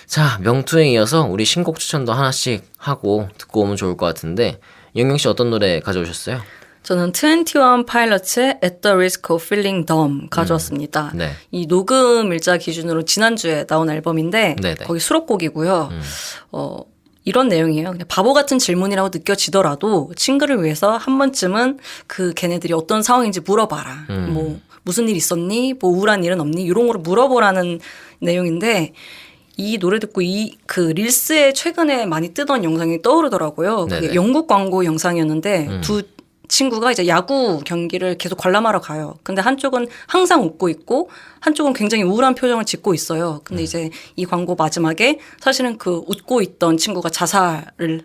자, 명투에 이어서 우리 신곡 추천도 하나씩 하고 듣고 오면 좋을 것 같은데 영경 씨 어떤 노래 가져오셨어요? 저는 21 파일럿의 At the Risk of Feeling Dumb 가져왔습니다. 네. 이 녹음 일자 기준으로 지난주에 나온 앨범인데 네네. 거기 수록곡이고요. 이런 내용이에요. 그냥 바보 같은 질문이라고 느껴지더라도 친구를 위해서 한 번쯤은 걔네들이 어떤 상황인지 물어봐라. 뭐 무슨 일 있었니? 뭐 우울한 일은 없니? 이런 거를 물어보라는 내용인데 이 노래 듣고 릴스에 최근에 많이 뜨던 영상이 떠오르더라고요. 그게 영국 광고 영상이었는데 두 친구가 이제 야구 경기를 계속 관람하러 가요. 근데 한쪽은 항상 웃고 있고 한쪽은 굉장히 우울한 표정을 짓고 있어요. 근데 이제 이 광고 마지막에 사실은 웃고 있던 친구가 자살을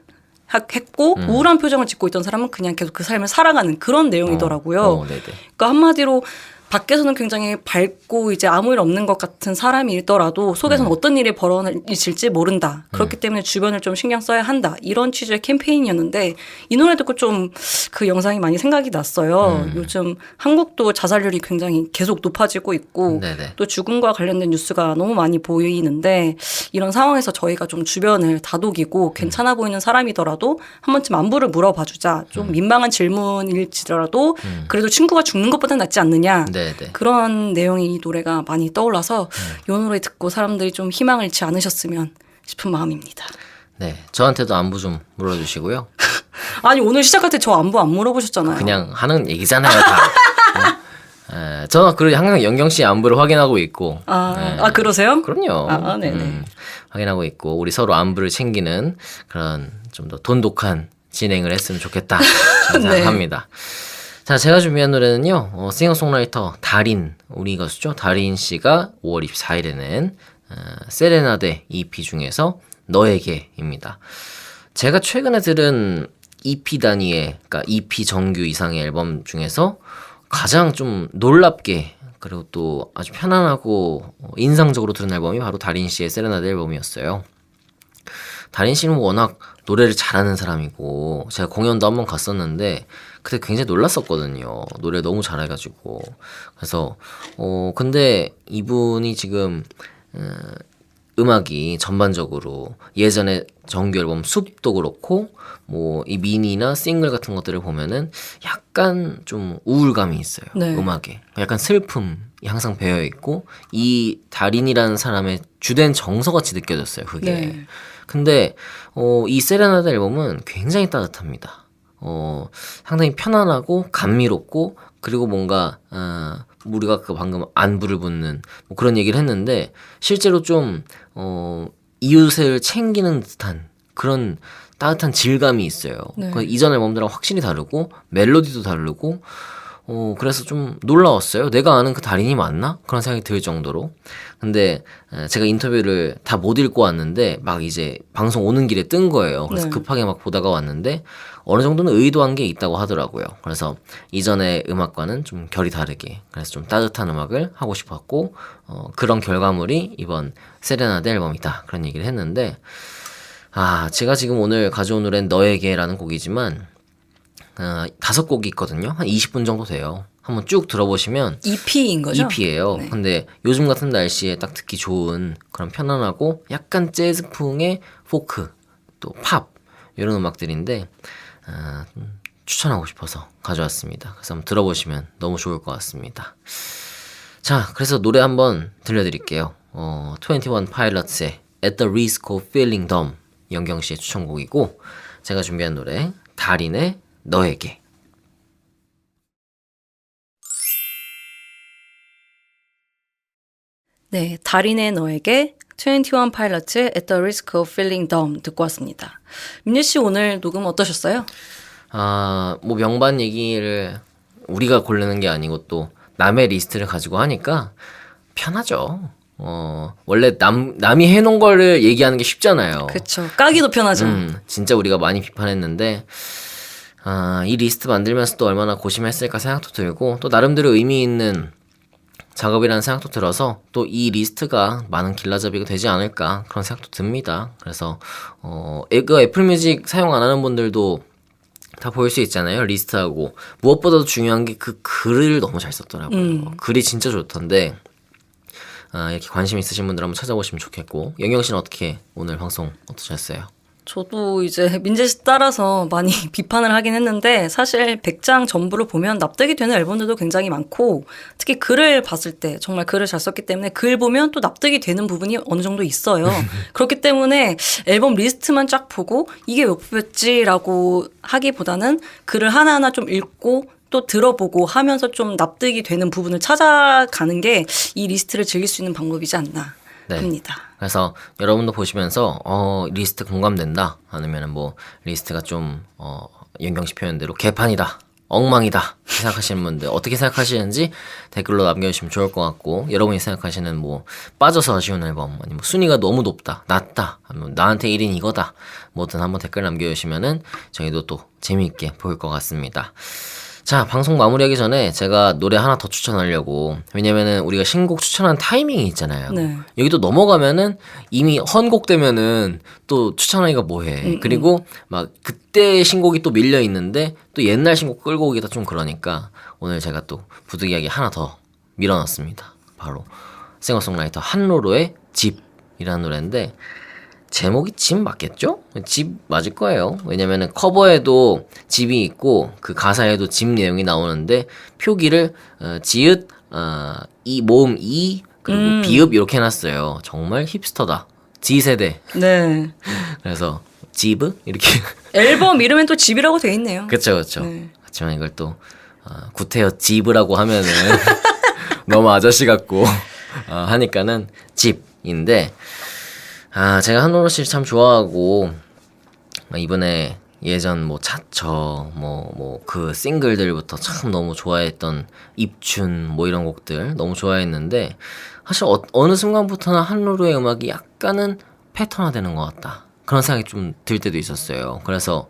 했고 우울한 표정을 짓고 있던 사람은 그냥 계속 그 삶을 살아가는 그런 내용이더라고요. 그러니까 한마디로 밖에서는 굉장히 밝고 이제 아무 일 없는 것 같은 사람이더라도 속에서는 어떤 일이 벌어질지 모른다. 그렇기 때문에 주변을 좀 신경 써야 한다. 이런 취지의 캠페인이었는데 이 노래 듣고 좀 그 영상이 많이 생각이 났어요. 요즘 한국도 자살률이 굉장히 계속 높아지고 있고 또 죽음과 관련된 뉴스가 너무 많이 보이는데 이런 상황에서 저희가 좀 주변을 다독이고 괜찮아 보이는 사람이더라도 한 번쯤 안부를 물어봐 주자. 좀 민망한 질문일지라도 그래도 친구가 죽는 것보다 낫지 않느냐. 그런 내용이 이 노래가 많이 떠올라서 이 노래 듣고 사람들이 좀 희망을 잃지 않으셨으면 싶은 마음입니다. 네, 저한테도 안부 좀 물어주시고요. 아니 오늘 시작할 때 저 안부 안 물어보셨잖아요. 그냥 하는 얘기잖아요 다. 저는 그리고 항상 영경 씨 안부를 확인하고 있고. 그러세요? 그럼요. 네네. 확인하고 있고 우리 서로 안부를 챙기는 그런 좀 더 돈독한 진행을 했으면 좋겠다 생각합니다. 자, 제가 준비한 노래는요, 싱어송라이터 다린, 우리 가수죠. 다린 씨가 5월 24일에 낸 세레나데 EP 중에서 너에게입니다. 제가 최근에 들은 EP 단위의, 그러니까 EP 정규 이상의 앨범 중에서 가장 좀 놀랍게 그리고 또 아주 편안하고 인상적으로 들은 앨범이 바로 다린 씨의 세레나데 앨범이었어요. 다린 씨는 워낙 노래를 잘하는 사람이고 제가 공연도 한번 갔었는데 그때 굉장히 놀랐었거든요. 노래 너무 잘해가지고. 그래서 근데 이분이 지금 음악이 전반적으로 예전에 정규 앨범 숲도 그렇고 뭐 이 미니나 싱글 같은 것들을 보면은 약간 좀 우울감이 있어요. 음악에 약간 슬픔이 항상 배어 있고 이 다린이라는 사람의 주된 정서같이 느껴졌어요. 그게. 근데 이 세레나데 앨범은 굉장히 따뜻합니다. 상당히 편안하고 감미롭고 그리고 뭔가 우리가 방금 안부를 묻는 뭐 그런 얘기를 했는데 실제로 좀 이웃을 챙기는 듯한 그런 따뜻한 질감이 있어요. 그 이전 앨범들하고 확실히 다르고 멜로디도 다르고 그래서 좀 놀라웠어요. 내가 아는 그 다린이 맞나? 그런 생각이 들 정도로. 근데 제가 인터뷰를 다 못 읽고 왔는데 막 이제 방송 오는 길에 뜬 거예요. 그래서 급하게 막 보다가 왔는데 어느 정도는 의도한 게 있다고 하더라고요. 그래서 이전의 음악과는 좀 결이 다르게 그래서 좀 따뜻한 음악을 하고 싶었고 그런 결과물이 이번 세레나데 앨범이다. 그런 얘기를 했는데 제가 지금 오늘 가져온 노래는 너에게라는 곡이지만 5곡이 있거든요. 한 20분 정도 돼요. 한번 쭉 들어보시면 EP인 거죠? EP예요. 근데 요즘 같은 날씨에 딱 듣기 좋은 그런 편안하고 약간 재즈풍의 포크 또 팝 이런 음악들인데 추천하고 싶어서 가져왔습니다. 그래서 한번 들어보시면 너무 좋을 것 같습니다. 자, 그래서 노래 한번 들려드릴게요. 21 파일럿의 At the Risk of Feeling Dumb 영경 씨의 추천곡이고 제가 준비한 노래 달인의 너에게. 네, 달인의 너에게 21 파일럿의 At the Risk of Feeling Dumb 듣고 왔습니다. 민유 씨 오늘 녹음 어떠셨어요? 뭐 명반 얘기를 우리가 고르는 게 아니고 또 남의 리스트를 가지고 하니까 편하죠. 원래 남이 해놓은 거를 얘기하는 게 쉽잖아요. 그렇죠. 까기도 편하죠. 진짜 우리가 많이 비판했는데 이 리스트 만들면서 또 얼마나 고심했을까 생각도 들고 또 나름대로 의미 있는 작업이라는 생각도 들어서 또 이 리스트가 많은 길라잡이가 되지 않을까 그런 생각도 듭니다. 그래서 이거 애플 뮤직 사용 안 하는 분들도 다 보일 수 있잖아요. 리스트하고 무엇보다도 중요한 게 그 글을 너무 잘 썼더라고요. 글이 진짜 좋던데 이렇게 관심 있으신 분들 한번 찾아보시면 좋겠고 영경 씨는 어떻게 오늘 방송 어떠셨어요? 저도 이제 민재 씨 따라서 많이 비판을 하긴 했는데 사실 100장 전부를 보면 납득이 되는 앨범들도 굉장히 많고 특히 글을 봤을 때 정말 글을 잘 썼기 때문에 글 보면 또 납득이 되는 부분이 어느 정도 있어요. 그렇기 때문에 앨범 리스트만 쫙 보고 이게 몇 표였지라고 하기보다는 글을 하나하나 좀 읽고 또 들어보고 하면서 좀 납득이 되는 부분을 찾아가는 게 이 리스트를 즐길 수 있는 방법이지 않나 합니다. 그래서 여러분도 보시면서 리스트 공감된다 아니면 뭐 리스트가 좀 연경씨 표현대로 개판이다 엉망이다 생각하시는 분들 어떻게 생각하시는지 댓글로 남겨주시면 좋을 것 같고 여러분이 생각하시는 뭐 빠져서 아쉬운 앨범 아니면 뭐 순위가 너무 높다 낮다 아니면 나한테 1인 이거다 뭐든 한번 댓글 남겨주시면은 저희도 또 재미있게 보일 것 같습니다. 자, 방송 마무리하기 전에 제가 노래 하나 더 추천하려고. 왜냐면은 우리가 신곡 추천한 타이밍이 있잖아요. 네. 여기도 넘어가면은 이미 헌곡되면은 또 추천하기가 뭐해. 그리고 막 그때 신곡이 또 밀려 있는데 또 옛날 신곡 끌고 오기가 좀 그러니까 오늘 제가 또 부득이하게 하나 더 밀어놨습니다. 바로 싱어송라이터 한로로의 집이라는 노래인데 제목이 집 맞겠죠? 집 맞을 거예요. 왜냐면은 커버에도 집이 있고 그 가사에도 집 내용이 나오는데 표기를 지읒 이 모음 이 그리고 비읍 이렇게 해놨어요. 정말 힙스터다. G세대. 네. 그래서 집 이렇게 앨범 이름엔 또 집이라고 돼 있네요. 그렇죠, 그렇죠. 네. 하지만 이걸 또 구태여 집이라고 하면은 너무 아저씨 같고 하니까는 집인데. 제가 한로로 씨를 참 좋아하고 이번에 예전 뭐 차처 뭐 그 싱글들부터 참 너무 좋아했던 입춘 뭐 이런 곡들 너무 좋아했는데 사실 어느 순간부터는 한로로의 음악이 약간은 패턴화되는 것 같다 그런 생각이 좀 들 때도 있었어요. 그래서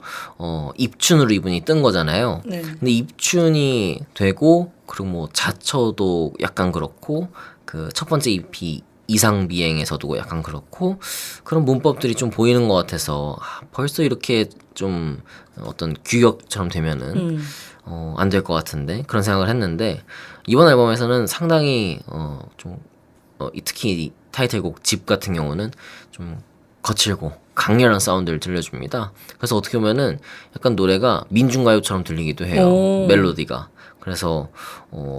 입춘으로 이분이 뜬 거잖아요. 네. 근데 입춘이 되고 그리고 뭐 차처도 약간 그렇고 그 첫 번째 EP 이상비행에서도 약간 그렇고 그런 문법들이 좀 보이는 것 같아서 벌써 이렇게 좀 어떤 규격처럼 되면은 안 될 것 같은데 그런 생각을 했는데 이번 앨범에서는 상당히 특히 이 타이틀곡 집 같은 경우는 좀 거칠고 강렬한 사운드를 들려줍니다. 그래서 어떻게 보면은 약간 노래가 민중가요처럼 들리기도 해요. 멜로디가. 그래서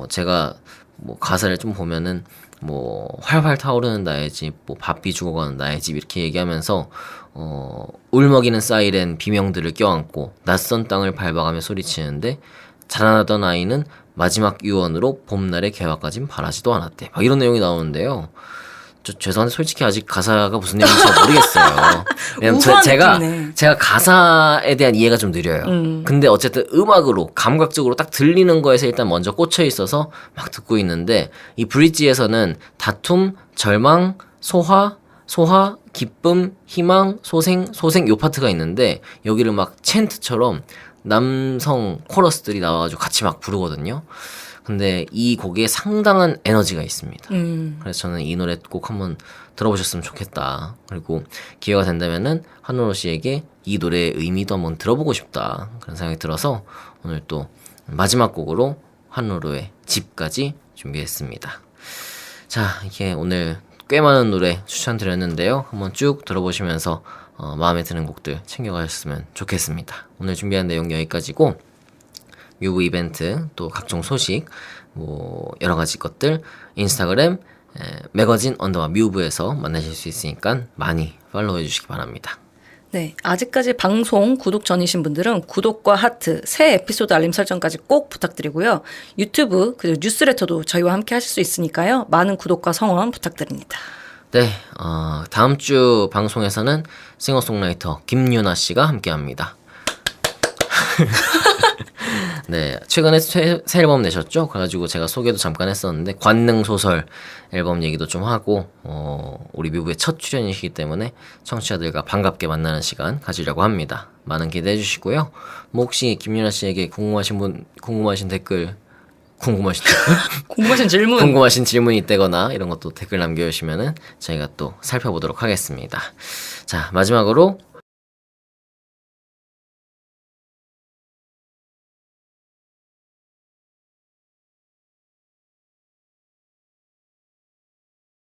제가 뭐 가사를 좀 보면은 뭐 활활 타오르는 나의 집, 뭐 바삐 죽어가는 나의 집 이렇게 얘기하면서 울먹이는 사이렌 비명들을 껴안고 낯선 땅을 밟아가며 소리치는데 자라나던 아이는 마지막 유언으로 봄날의 개화까진 바라지도 않았대. 막 이런 내용이 나오는데요. 죄송한데 솔직히 아직 가사가 무슨 내용인지 잘 모르겠어요. 왜냐면 제가 가사에 대한 이해가 좀 느려요. 근데 어쨌든 음악으로 감각적으로 딱 들리는 거에서 일단 먼저 꽂혀 있어서 막 듣고 있는데 이 브릿지에서는 다툼, 절망, 소화, 기쁨, 희망, 소생 요 파트가 있는데 여기를 막 챈트처럼 남성 코러스들이 나와가지고 같이 막 부르거든요. 근데 이 곡에 상당한 에너지가 있습니다. 그래서 저는 이 노래 꼭 한번 들어보셨으면 좋겠다. 그리고 기회가 된다면은 한로로 씨에게 이 노래의 의미도 한번 들어보고 싶다. 그런 생각이 들어서 오늘 또 마지막 곡으로 한로로의 집까지 준비했습니다. 자, 이게 오늘 꽤 많은 노래 추천드렸는데요. 한번 쭉 들어보시면서 마음에 드는 곡들 챙겨가셨으면 좋겠습니다. 오늘 준비한 내용 여기까지고 뮤브 이벤트 또 각종 소식 뭐 여러 가지 것들 인스타그램 매거진 언더바 뮤브에서 만나실 수 있으니까 많이 팔로우해 주시기 바랍니다. 네, 아직까지 방송 구독 전이신 분들은 구독과 하트, 새 에피소드 알림 설정까지 꼭 부탁드리고요. 유튜브 그리고 뉴스레터도 저희와 함께 하실 수 있으니까요. 많은 구독과 성원 부탁드립니다. 네, 다음 주 방송에서는 싱어송라이터 김유나 씨가 함께합니다. 네, 최근에 새 앨범 내셨죠? 그래가지고 제가 소개도 잠깐 했었는데 관능 소설 앨범 얘기도 좀 하고 우리 뮤브의 첫 출연이시기 때문에 청취자들과 반갑게 만나는 시간 가지려고 합니다. 많은 기대해 주시고요. 뭐 혹시 김유나 씨에게 궁금하신 질문이 있다거나 이런 것도 댓글 남겨주시면은 저희가 또 살펴보도록 하겠습니다. 자, 마지막으로